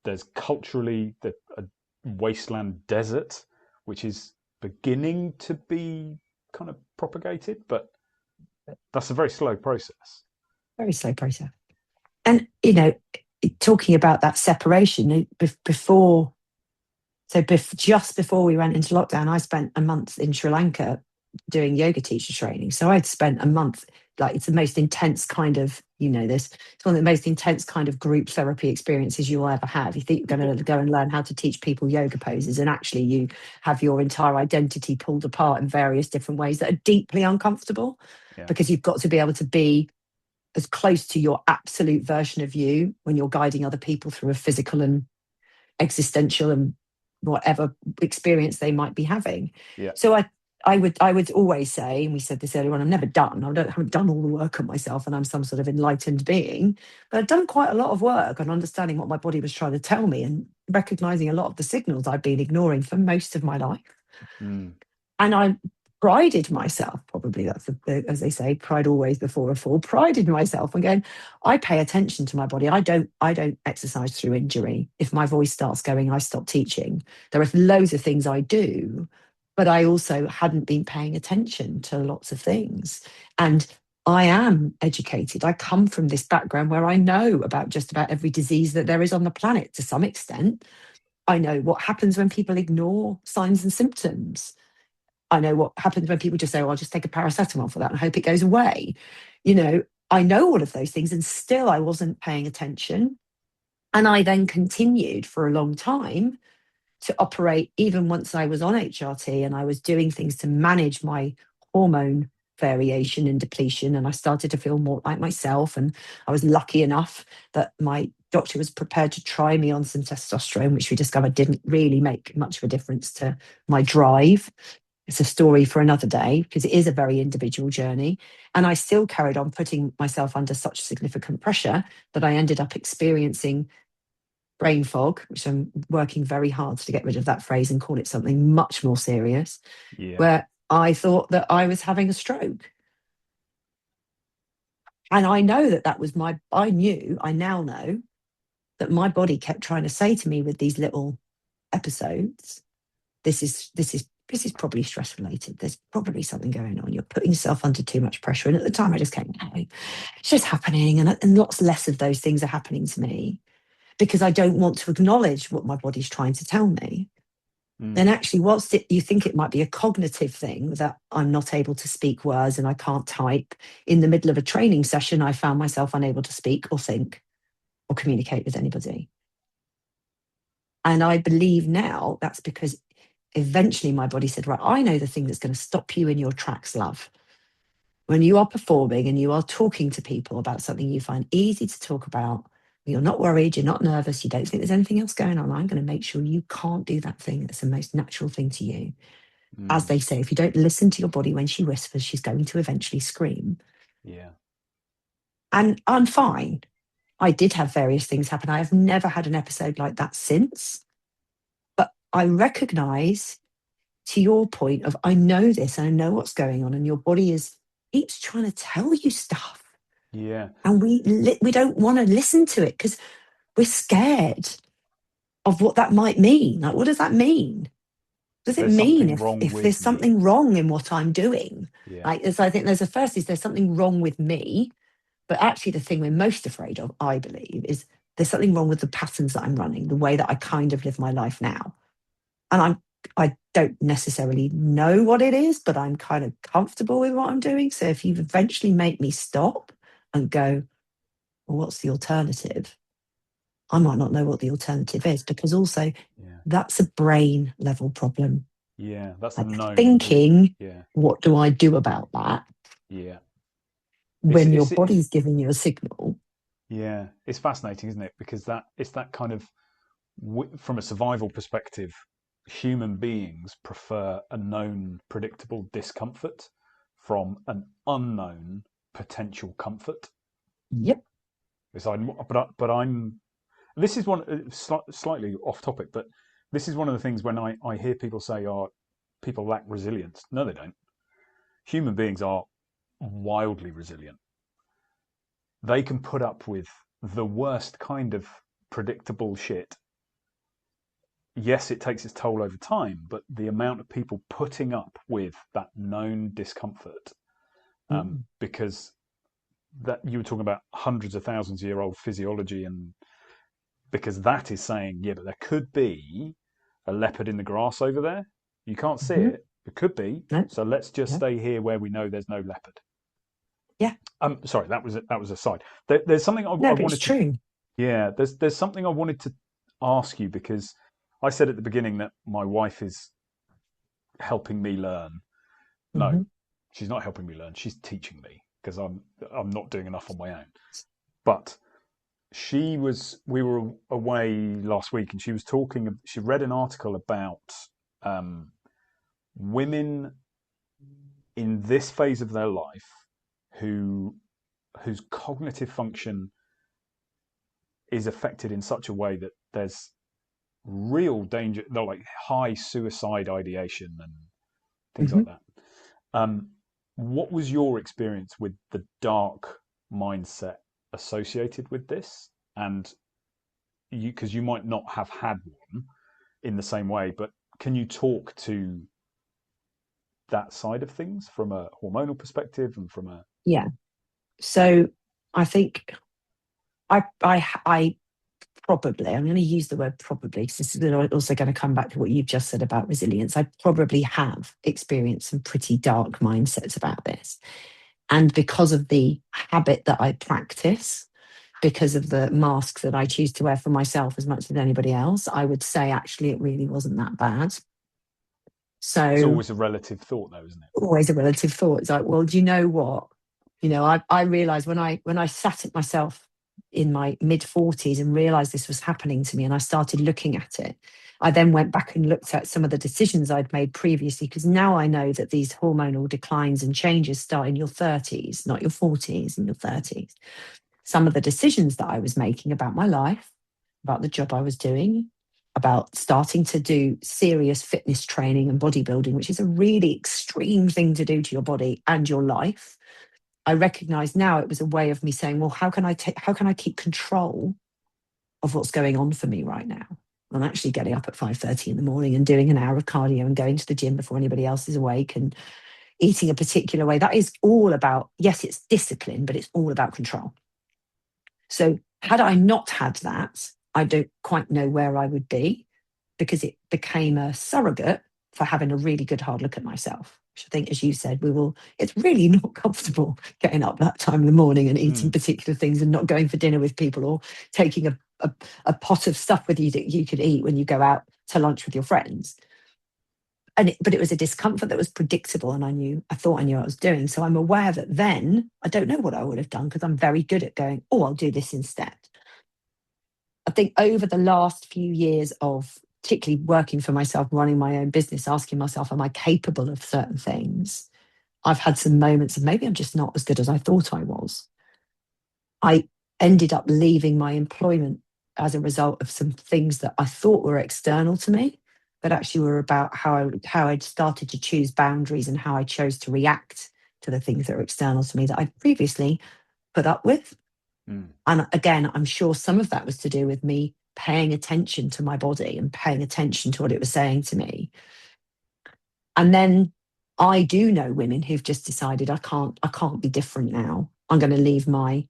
There's culturally a wasteland desert, which is beginning to be kind of propagated, but that's a very slow process. Very slow process. And, talking about that separation, before, just before we went into lockdown, I spent a month in Sri Lanka doing yoga teacher training. So I'd spent a month, like, it's the most intense kind of, it's one of the most intense kind of group therapy experiences you'll ever have. You think you're going to go and learn how to teach people yoga poses, and actually you have your entire identity pulled apart in various different ways that are deeply uncomfortable, Yeah. because you've got to be able to be as close to your absolute version of you when you're guiding other people through a physical and existential and whatever experience they might be having. Yeah. So I would always say, and we said this earlier on, I'm never done. Haven't done all the work on myself, and I'm some sort of enlightened being. But I've done quite a lot of work on understanding what my body was trying to tell me and recognizing a lot of the signals I've been ignoring for most of my life. Mm. And I prided myself, probably that's as they say, pride always before a fall, prided myself and going, I pay attention to my body. I don't exercise through injury. If my voice starts going, I stop teaching. There are loads of things I do, but I also hadn't been paying attention to lots of things. And I am educated. I come from this background where I know about just about every disease that there is on the planet to some extent. I know what happens when people ignore signs and symptoms. I know what happens when people just say, well, I'll just take a paracetamol for that and hope it goes away. I know all of those things, and still I wasn't paying attention. And I then continued for a long time to operate, even once I was on HRT and I was doing things to manage my hormone variation and depletion. And I started to feel more like myself. And I was lucky enough that my doctor was prepared to try me on some testosterone, which we discovered didn't really make much of a difference to my drive. It's a story for another day, because it is a very individual journey. And I still carried on putting myself under such significant pressure that I ended up experiencing brain fog, which I'm working very hard to get rid of that phrase and call it something much more serious, Yeah. where I thought that I was having a stroke. And I know that I now know that my body kept trying to say to me with these little episodes, this is probably stress related. There's probably something going on. You're putting yourself under too much pressure. And at the time I just came, no, it's just happening. And lots less of those things are happening to me, because I don't want to acknowledge what my body's trying to tell me. And actually, whilst you think it might be a cognitive thing that I'm not able to speak words and I can't type, in the middle of a training session, I found myself unable to speak or think or communicate with anybody. And I believe now that's because eventually my body said, right, I know the thing that's going to stop you in your tracks, love. When you are performing and you are talking to people about something you find easy to talk about You're not worried, you're not nervous, you don't think there's anything else going on. I'm going to make sure you can't do that thing that's the most natural thing to you. As they say, if you don't listen to your body when she whispers, she's going to eventually scream. Yeah. And I'm fine. I did have various things happen. I have never had an episode like that since. But I recognize, to your point of, I know this and I know what's going on, and your body keeps trying to tell you stuff. Yeah. And we don't want to listen to it because we're scared of what that might mean. Like, what does that mean? Does it There's mean something wrong if there's with me. something wrong in what I'm doing? Yeah. Like, I think there's something wrong with me. But actually, the thing we're most afraid of, I believe, is there's something wrong with the patterns that I'm running, the way that I kind of live my life now. And I don't necessarily know what it is, but I'm kind of comfortable with what I'm doing. So if you eventually make me stop and go, well, what's the alternative? I might not know what the alternative is, because also that's a brain level problem. Yeah, that's the Like known. thinking, Yeah. what do I do about that? Yeah. When your body's giving you a signal. Yeah, it's fascinating, isn't it? Because it's that kind of, from a survival perspective, human beings prefer a known, predictable discomfort from an unknown potential comfort. Yep. But I'm. This is one slightly off topic, but this is one of the things when I hear people say, "Oh, people lack resilience." No, they don't. Human beings are wildly resilient. They can put up with the worst kind of predictable shit. Yes, it takes its toll over time, but the amount of people putting up with that known discomfort, because that you were talking about hundreds of thousands of year old physiology, and because that is saying, yeah, but there could be a leopard in the grass over there. You can't see it. It could be. No. So let's just stay here where we know there's no leopard. Yeah. Sorry, that was a side. There's something I but wanted it's true. Yeah, there's something I wanted to ask you, because I said at the beginning that my wife is helping me learn. No, she's not helping me learn. She's teaching me, because I'm not doing enough on my own. But we were away last week, and she was talking. She read an article about women in this phase of their life whose cognitive function is affected in such a way that there's real danger, like high suicide ideation and things like that. What was your experience with the dark mindset associated with this? And because you might not have had one in the same way, but can you talk to that side of things from a hormonal perspective and from a So I think I probably, I'm going to use the word probably, because this is also going to come back to what you've just said about resilience. I probably have experienced some pretty dark mindsets about this. And because of the habit that I practice, because of the mask that I choose to wear for myself as much as anybody else, I would say actually it really wasn't that bad. So it's always a relative thought, though, isn't it? Always a relative thought. It's like, well, do you know what? I realized when I sat at myself in my mid-40s and realized this was happening to me, and I started looking at it, I then went back and looked at some of the decisions I'd made previously, because now I know that these hormonal declines and changes start in your 30s, not your 40s, in your 30s. Some of the decisions that I was making about my life, about the job I was doing, about starting to do serious fitness training and bodybuilding, which is a really extreme thing to do to your body and your life. I recognize now it was a way of me saying, well, how can I keep control of what's going on for me right now? I'm actually getting up at 5:30 in the morning and doing an hour of cardio and going to the gym before anybody else is awake and eating a particular way. That is all about, yes, it's discipline, but it's all about control. So had I not had that, I don't quite know where I would be, because it became a surrogate for having a really good hard look at myself. Which I think, as you said, it's really not comfortable getting up that time in the morning and eating particular things and not going for dinner with people, or taking a pot of stuff with you that you could eat when you go out to lunch with your friends. But it was a discomfort that was predictable, and I thought I knew what I was doing. So I'm aware that then I don't know what I would have done, because I'm very good at going, oh, I'll do this instead. I think over the last few years of particularly working for myself, running my own business, asking myself, am I capable of certain things? I've had some moments of maybe I'm just not as good as I thought I was. I ended up leaving my employment as a result of some things that I thought were external to me, but actually were about how I'd started to choose boundaries and how I chose to react to the things that were external to me that I'd previously put up with. And again, I'm sure some of that was to do with me paying attention to my body and paying attention to what it was saying to me. And then I do know women who've just decided I can't be different now. I'm going to leave my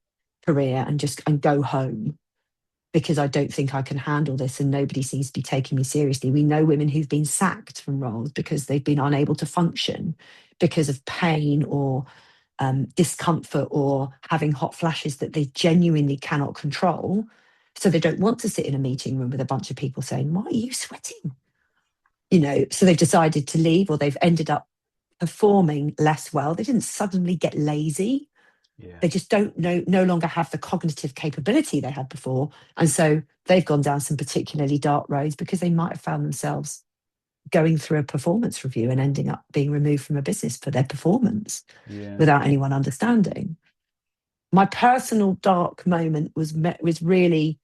career and go home because I don't think I can handle this and nobody seems to be taking me seriously. We know women who've been sacked from roles because they've been unable to function because of pain or discomfort or having hot flashes that they genuinely cannot control. So they don't want to sit in a meeting room with a bunch of people saying, why are you sweating? So they've decided to leave or they've ended up performing less well. They didn't suddenly get lazy. Yeah. They just no longer have the cognitive capability they had before. And so they've gone down some particularly dark roads because they might have found themselves going through a performance review and ending up being removed from a business for their performance without anyone understanding. My personal dark moment was really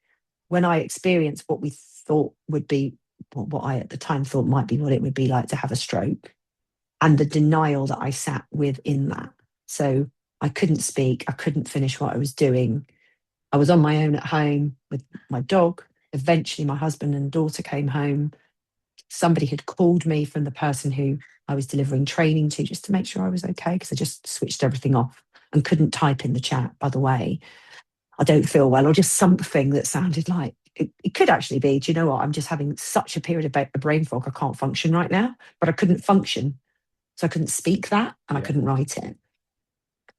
when I experienced what we thought would be, what I at the time thought might be what it would be like to have a stroke, and the denial that I sat with in that. So I couldn't speak. I couldn't finish what I was doing. I was on my own at home with my dog. Eventually, my husband and daughter came home. Somebody had called me from the person who I was delivering training to just to make sure I was okay because I just switched everything off and couldn't type in the chat, by the way, I don't feel well, or just something that sounded like it could actually be, do you know what? I'm just having such a period of brain fog. I can't function right now, but I couldn't function. So I couldn't speak that and I couldn't write it.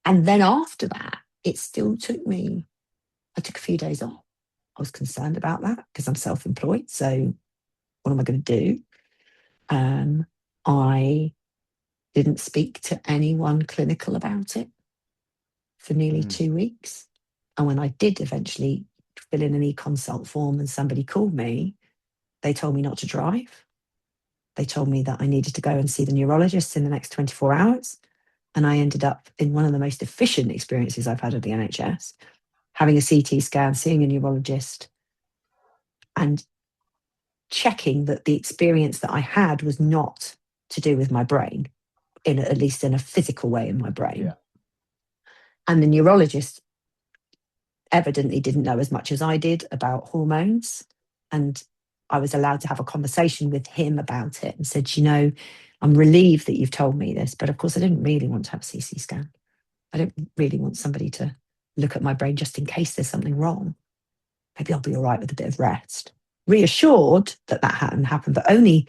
And then after that, it still took me, I took a few days off. I was concerned about that because I'm self-employed. So what am I going to do? I didn't speak to anyone clinical about it for nearly 2 weeks. And when I did eventually fill in an e-consult form and somebody called me, they told me not to drive. They told me that I needed to go and see the neurologist in the next 24 hours. And I ended up in one of the most efficient experiences I've had at the NHS, having a CT scan, seeing a neurologist, and checking that the experience that I had was not to do with my brain, at least in a physical way in my brain. Yeah. And the neurologist evidently didn't know as much as I did about hormones. And I was allowed to have a conversation with him about it and said, I'm relieved that you've told me this, but of course I didn't really want to have a CT scan. I don't really want somebody to look at my brain just in case there's something wrong. Maybe I'll be all right with a bit of rest. Reassured that hadn't happened, but only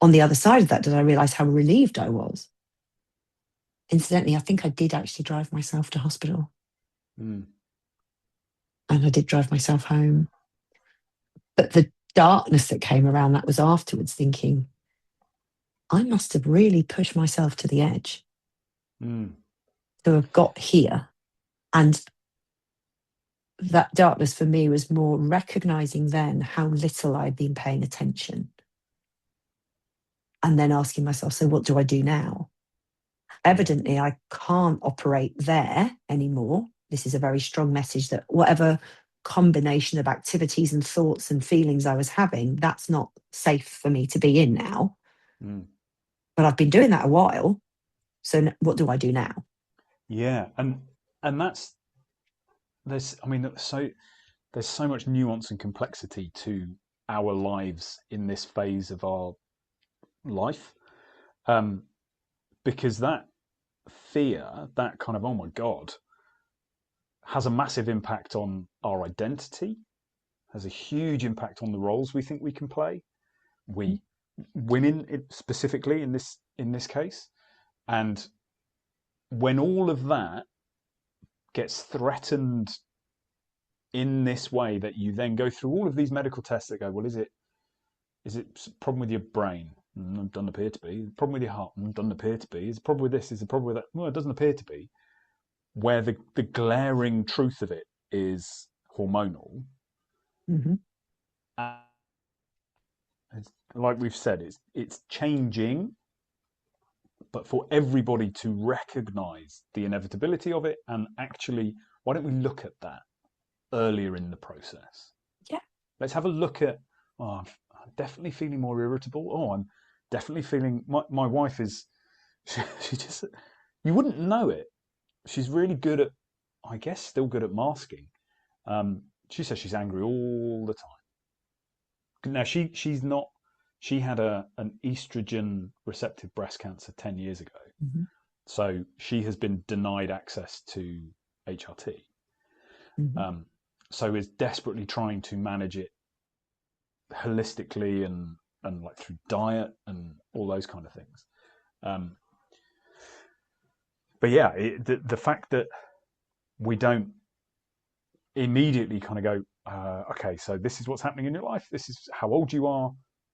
on the other side of that did I realise how relieved I was. Incidentally, I think I did actually drive myself to hospital. And I did drive myself home. But the darkness that came around that was afterwards, thinking, I must have really pushed myself to the edge to have got here. And that darkness for me was more recognizing then how little I'd been paying attention. And then asking myself, so what do I do now? Evidently, I can't operate there anymore. This is a very strong message that whatever combination of activities and thoughts and feelings I was having, that's not safe for me to be in now. But I've been doing that a while. So what do I do now? Yeah. And there's so much nuance and complexity to our lives in this phase of our life. Because that fear, that kind of, oh my God, has a massive impact on our identity, has a huge impact on the roles we think we can play. Women specifically in this case. And when all of that gets threatened in this way, that you then go through all of these medical tests that go, well, is it a problem with your brain? Doesn't appear to be. Problem with your heart? Doesn't appear to be. Is a problem with this? Is a problem with that? Well, it doesn't appear to be. Where the glaring truth of it is hormonal. And like we've said, it's changing, but for everybody to recognize the inevitability of it, and actually, why don't we look at that earlier in the process? Yeah. Let's have a look at, oh, I'm definitely feeling more irritable. Oh, I'm definitely feeling, my wife is, she just, you wouldn't know it. She's really good at, I guess, still good at masking. She says she's angry all the time. Now, she's not, she had an estrogen receptive breast cancer 10 years ago. Mm-hmm. So she has been denied access to HRT. Mm-hmm. So is desperately trying to manage it holistically and like through diet and all those kind of things. Um, but yeah, the fact that we don't immediately kind of go, okay, so this is what's happening in your life. This is how old you are.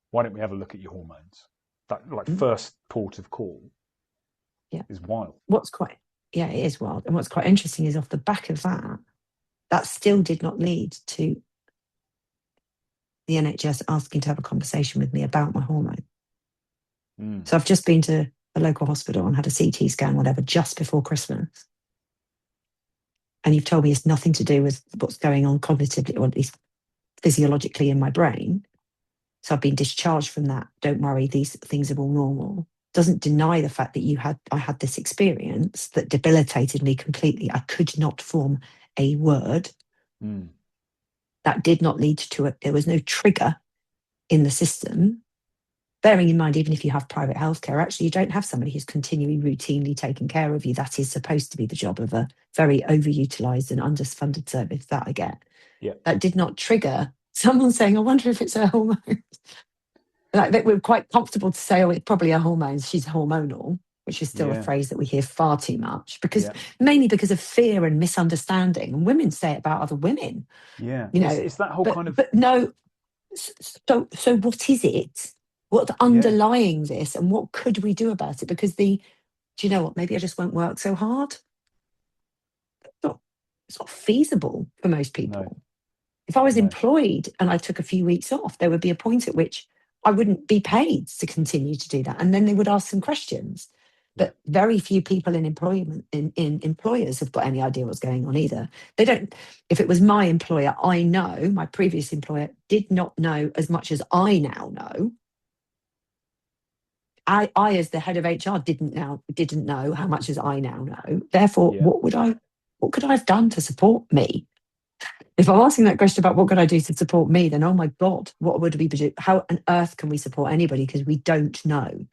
Why don't we have a look at your hormones? That like Mm-hmm. first port of call Yeah. is wild. Yeah, it is wild. And what's quite interesting is off the back of that, that still did not lead to the NHS asking to have a conversation with me about my hormone. Mm. So I've just been to a local hospital and had a CT scan, whatever, just before Christmas. And you've told me it's nothing to do with what's going on cognitively, or at least physiologically in my brain. So I've been discharged from that. Don't worry, these things are all normal. Doesn't deny the fact that I had this experience that debilitated me completely. I could not form a word. Mm. That did not lead to it. There was no trigger in the system. Bearing in mind, even if you have private healthcare, actually, you don't have somebody who's continually, routinely taking care of you. That is supposed to be the job of a very overutilized and underfunded service that I get. Yeah. That did not trigger someone saying, I wonder if it's her hormones. Like, we're quite comfortable to say, oh, it's probably her hormones. She's hormonal, which is still a Yeah. phrase that we hear far too much, because Yeah. mainly because of fear and misunderstanding. And women say it about other women, Yeah. you know, It's that whole kind of, but no. So what is it? What's yeah. underlying this, and what could we do about it? Because do you know what? Maybe I just won't work so hard. It's not feasible for most No. people. If I was No. employed and I took a few weeks off, there would be a point at which I wouldn't be paid to continue to do that. And then they would ask some questions. Yeah. But very few people in employment in employers have got any idea what's going on either. They don't. If it was my employer, I know my previous employer did not know as much as I now know. I as the head of HR didn't know how much as I now know. Therefore, Yeah. what could I have done to support me? If I'm asking that question about what could I do to support me, then oh my God, what would we do? How on earth can we support anybody? Because we don't know.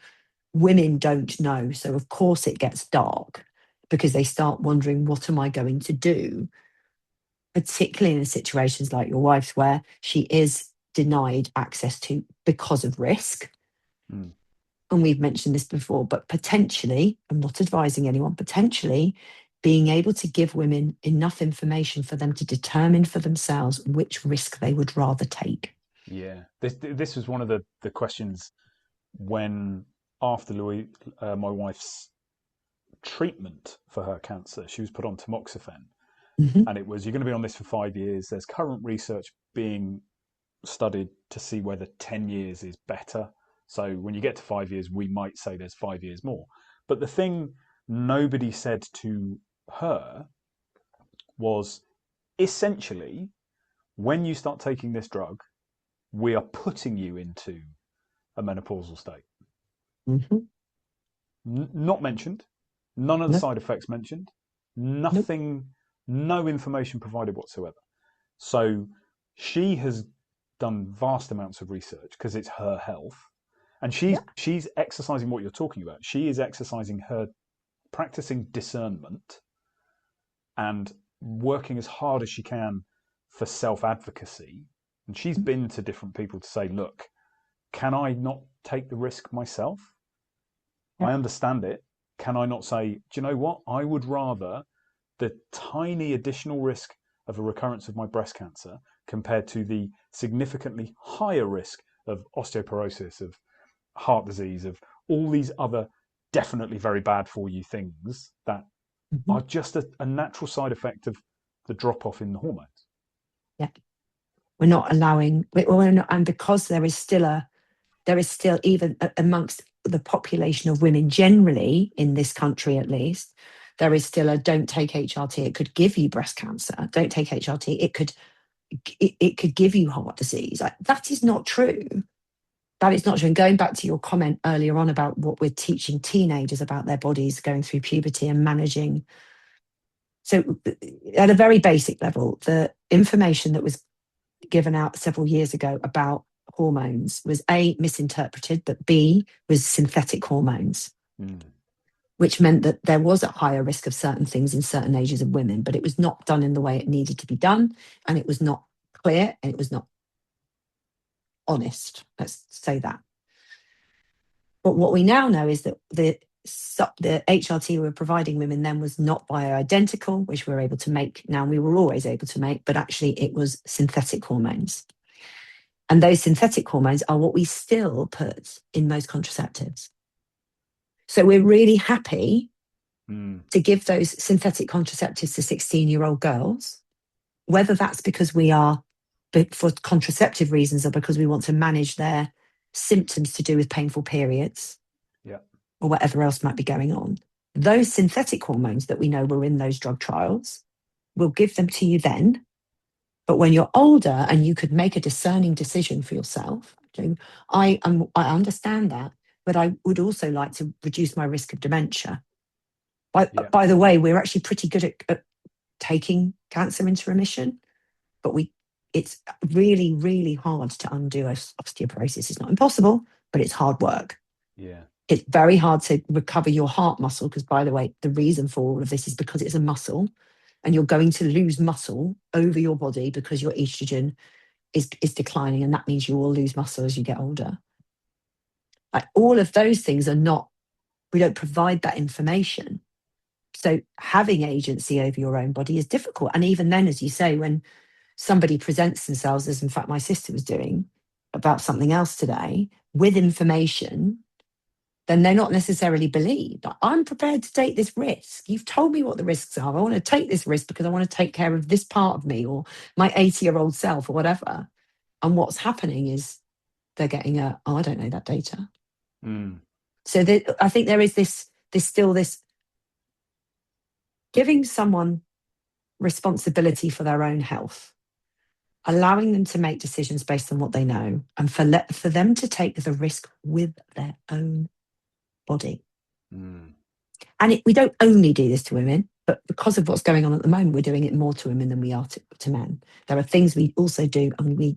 Women don't know. So of course it gets dark, because they start wondering, what am I going to do? Particularly in situations like your wife's, where she is denied access to because of risk. Mm. And we've mentioned this before, but potentially, I'm not advising anyone, potentially being able to give women enough information for them to determine for themselves which risk they would rather take. Yeah. This was one of the questions when, after my wife's treatment for her cancer, she was put on tamoxifen. Mm-hmm. And it was, you're going to be on this for 5 years. There's current research being studied to see whether 10 years is better. So when you get to 5 years, we might say there's 5 years more. But the thing nobody said to her was, essentially, when you start taking this drug, we are putting you into a menopausal state. Mm-hmm. Not mentioned. None of the Nope. side effects mentioned. Nope. Nothing, no information provided whatsoever. So she has done vast amounts of research because it's her health. And Yeah. she's exercising what you're talking about. She is exercising her practicing discernment and working as hard as she can for self-advocacy. And she's been to different people to say, look, can I not take the risk myself? Yeah. I understand it. Can I not say, do you know what? I would rather the tiny additional risk of a recurrence of my breast cancer compared to the significantly higher risk of osteoporosis, of heart disease, of all these other definitely very bad for you things that Mm-hmm. are just a natural side effect of the drop off in the hormones. Yeah. We're not allowing, and because there is still even amongst the population of women generally in this country, at least, there is still a don't take HRT. It could give you breast cancer. Don't take HRT. It could give you heart disease. Like, that is not true. That is not true. And going back to your comment earlier on about what we're teaching teenagers about their bodies going through puberty and managing. So at a very basic level, the information that was given out several years ago about hormones was A, misinterpreted, but B, was synthetic hormones, which meant that there was a higher risk of certain things in certain ages of women, but it was not done in the way it needed to be done. And it was not clear and it was not honest. Let's say that. But what we now know is that the HRT we were providing women then was not bioidentical, which we were able to make. Now, we were always able to make, but actually it was synthetic hormones. And those synthetic hormones are what we still put in most contraceptives. So we're really happy to give those synthetic contraceptives to 16-year-old girls, whether that's because we are for contraceptive reasons or because we want to manage their symptoms to do with painful periods, or whatever else might be going on. Those synthetic hormones that we know were in those drug trials, we'll give them to you then. But when you're older and you could make a discerning decision for yourself, I understand that, but I would also like to reduce my risk of dementia. By the way, we're actually pretty good at taking cancer into remission, but it's really, really hard to undo osteoporosis. It's not impossible, but it's hard work. Yeah. It's very hard to recover your heart muscle because, by the way, the reason for all of this is because it's a muscle and you're going to lose muscle over your body because your estrogen is declining, and that means you will lose muscle as you get older. Like, all of those things we don't provide that information. So having agency over your own body is difficult. And even then, as you say, when somebody presents themselves, as in fact my sister was doing about something else today, with information, then they're not necessarily believed. I'm prepared to take this risk. You've told me what the risks are. I want to take this risk because I want to take care of this part of me or my 80-year-old self or whatever. And what's happening is they're getting I don't know that data. So I think there is this giving someone responsibility for their own health, allowing them to make decisions based on what they know, and for them to take the risk with their own body. And we don't only do this to women, but because of what's going on at the moment, we're doing it more to women than we are to men. There are things we also do, and we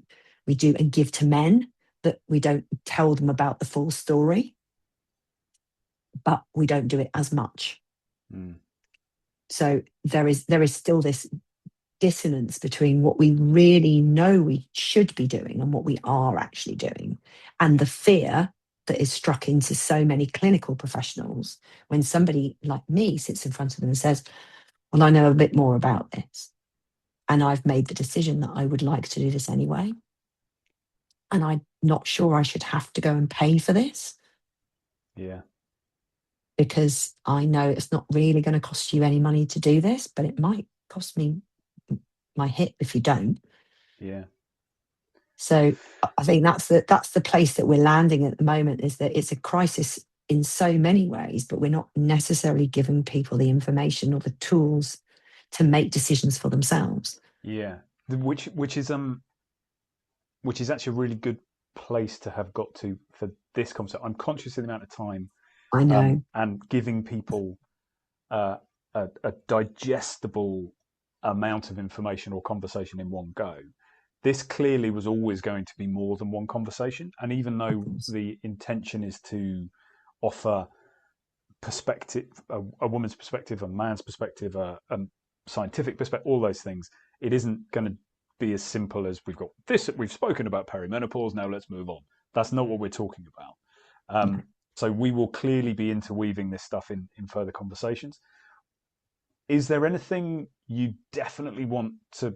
do and give to men that we don't tell them about the full story, but we don't do it as much. So there is still this dissonance between what we really know we should be doing and what we are actually doing, and the fear that is struck into so many clinical professionals when somebody like me sits in front of them and says, well, I know a bit more about this and I've made the decision that I would like to do this anyway, and I'm not sure I should have to go and pay for this. Because I know it's not really going to cost you any money to do this, but it might cost me my hip if you don't. So I think that's the place that we're landing at the moment, is that it's a crisis in so many ways, but we're not necessarily giving people the information or the tools to make decisions for themselves. Which is actually a really good place to have got to for this concept. I'm conscious of the amount of time I know, and giving people a digestible amount of information or conversation in one go. This clearly was always going to be more than one conversation. And even though the intention is to offer perspective, a woman's perspective, a man's perspective, a scientific perspective, all those things, it isn't going to be as simple as we've spoken about perimenopause, now let's move on. That's not what we're talking about. So we will clearly be interweaving this stuff in further conversations. Is there anything you definitely want to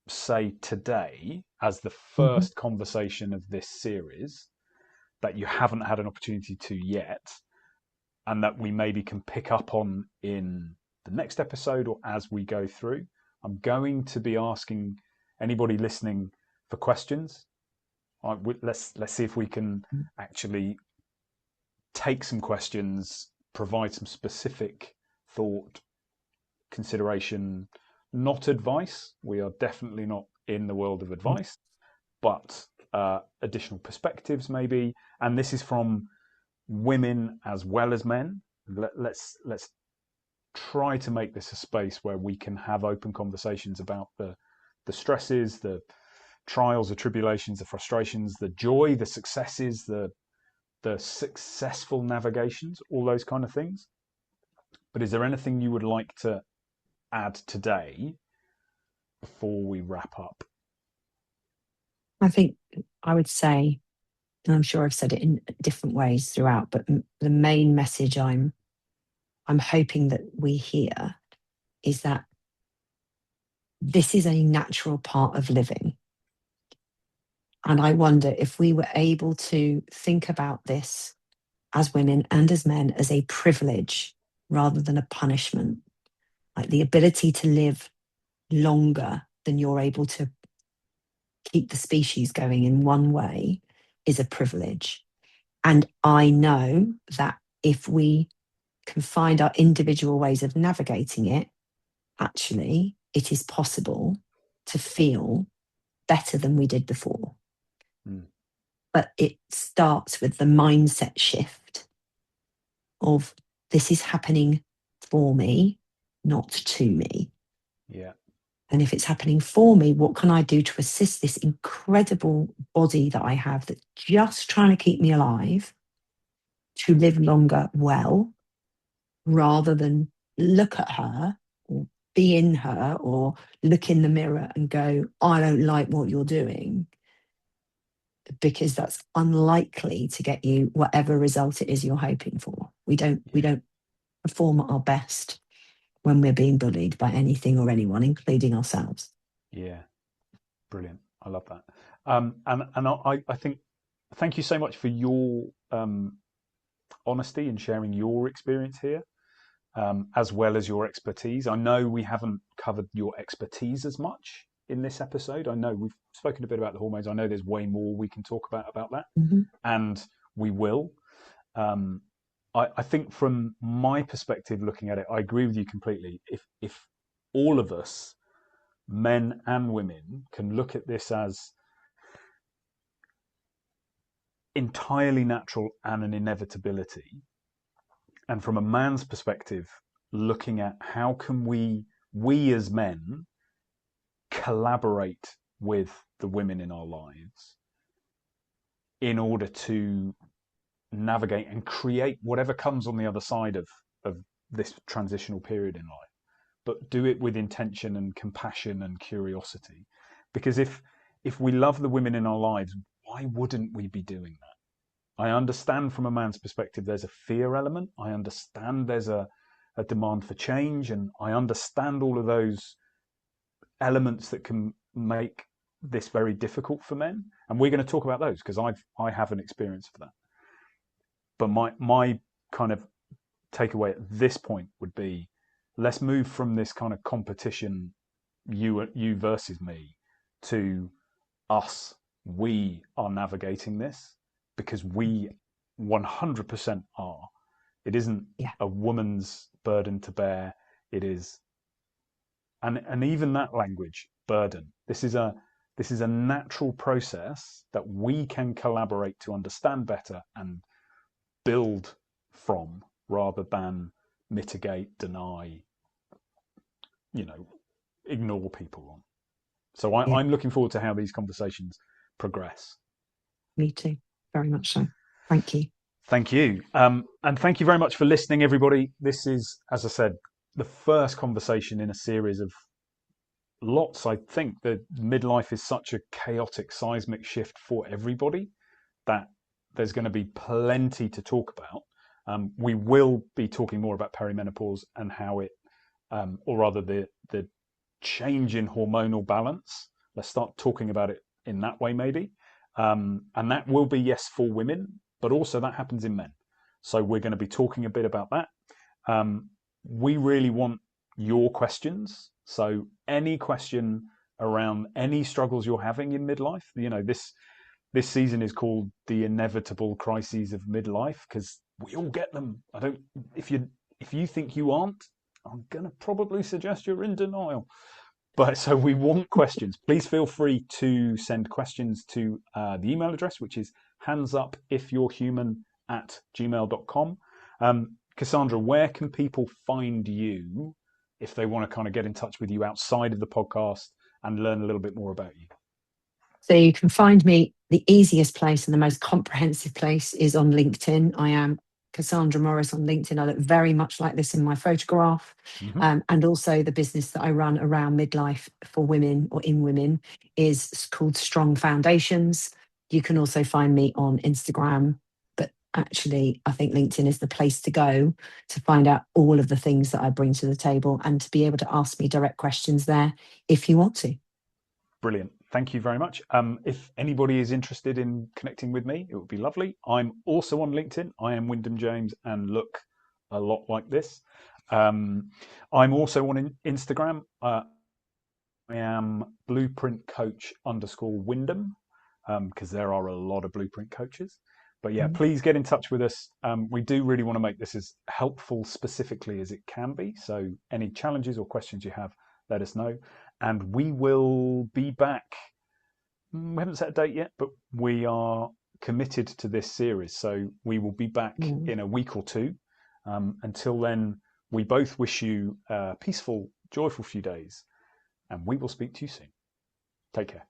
say today as the first conversation of this series that you haven't had an opportunity to yet, and that we maybe can pick up on in the next episode or as we go through? I'm going to be asking anybody listening for questions. Let's see if we can actually take some questions, provide some specific thought, consideration, not advice. We are definitely not in the world of advice, but additional perspectives maybe. And this is from women as well as men. Let's try to make this a space where we can have open conversations about the stresses, the trials, the tribulations, the frustrations, the joy, the successes, the successful navigations, all those kind of things. But is there anything you would like to add today before we wrap up? I think I would say, and I'm sure I've said it in different ways throughout, but the main message I'm hoping that we hear is that this is a natural part of living. And I wonder if we were able to think about this as women and as men as a privilege rather than a punishment, like the ability to live longer than you're able to keep the species going in one way is a privilege. And I know that if we can find our individual ways of navigating it, actually, it is possible to feel better than we did before. But it starts with the mindset shift of this is happening for me, not to me. Yeah. And if it's happening for me, what can I do to assist this incredible body that I have that's just trying to keep me alive to live longer well, rather than look at her or be in her or look in the mirror and go, I don't like what you're doing, because that's unlikely to get you whatever result it is you're hoping for. We don't perform at our best when we're being bullied by anything or anyone, including ourselves. Yeah, brilliant. I love that. And I think, thank you so much for your honesty and sharing your experience here, as well as your expertise. I know we haven't covered your expertise as much in this episode. I know we've spoken a bit about the hormones. I know there's way more we can talk about that, and we will. I think from my perspective, looking at it, I agree with you completely. If all of us, men and women, can look at this as entirely natural and an inevitability, and from a man's perspective, looking at how can we as men collaborate with the women in our lives in order to navigate and create whatever comes on the other side of this transitional period in life, but do it with intention and compassion and curiosity. Because if we love the women in our lives, why wouldn't we be doing that? I understand from a man's perspective there's a fear element. I understand there's a demand for change, and I understand all of those elements that can make this very difficult for men. And we're going to talk about those because I have an experience for that. But my kind of takeaway at this point would be, let's move from this kind of competition, you versus me, to us. We are navigating this because we 100% are. It isn't a woman's burden to bear. It is, and even that language, burden. This is a natural process that we can collaborate to understand better and build from, rather than mitigate, deny, ignore people on. So I'm looking forward to how these conversations progress. Me too, very much so. Thank you. Thank you. And thank you very much for listening, everybody. This is, as I said, the first conversation in a series of lots. I think that midlife is such a chaotic seismic shift for everybody that there's going to be plenty to talk about. We will be talking more about perimenopause and how it, or rather the change in hormonal balance. Let's start talking about it in that way, maybe. And that will be, yes, for women, but also that happens in men. So we're going to be talking a bit about that. We really want your questions. So any question around any struggles you're having in midlife. You know, this season is called the inevitable crises of midlife because we all get them. I don't. If you think you aren't, I'm gonna probably suggest you're in denial. But so we want questions. Please feel free to send questions to the email address, which is handsupifyou'rehuman@gmail.com. Cassandra, where can people find you if they want to kind of get in touch with you outside of the podcast and learn a little bit more about you? So you can find me, the easiest place and the most comprehensive place is on LinkedIn. I am Cassandra Morris on LinkedIn. I look very much like this in my photograph. Mm-hmm. And also the business that I run around midlife for women or in women is called Strong Foundations. You can also find me on Instagram, but actually I think LinkedIn is the place to go to find out all of the things that I bring to the table and to be able to ask me direct questions there if you want to. Brilliant. Thank you very much. If anybody is interested in connecting with me, it would be lovely. I'm also on LinkedIn. I am Wyndham James and look a lot like this. I'm also on Instagram. I am blueprint coach _Wyndham because there are a lot of blueprint coaches. But yeah, please get in touch with us. We do really want to make this as helpful specifically as it can be. So any challenges or questions you have, let us know. And we will be back. We haven't set a date yet, but we are committed to this series. So we will be back in a week or two. Until then, we both wish you a peaceful, joyful few days, and we will speak to you soon. Take care.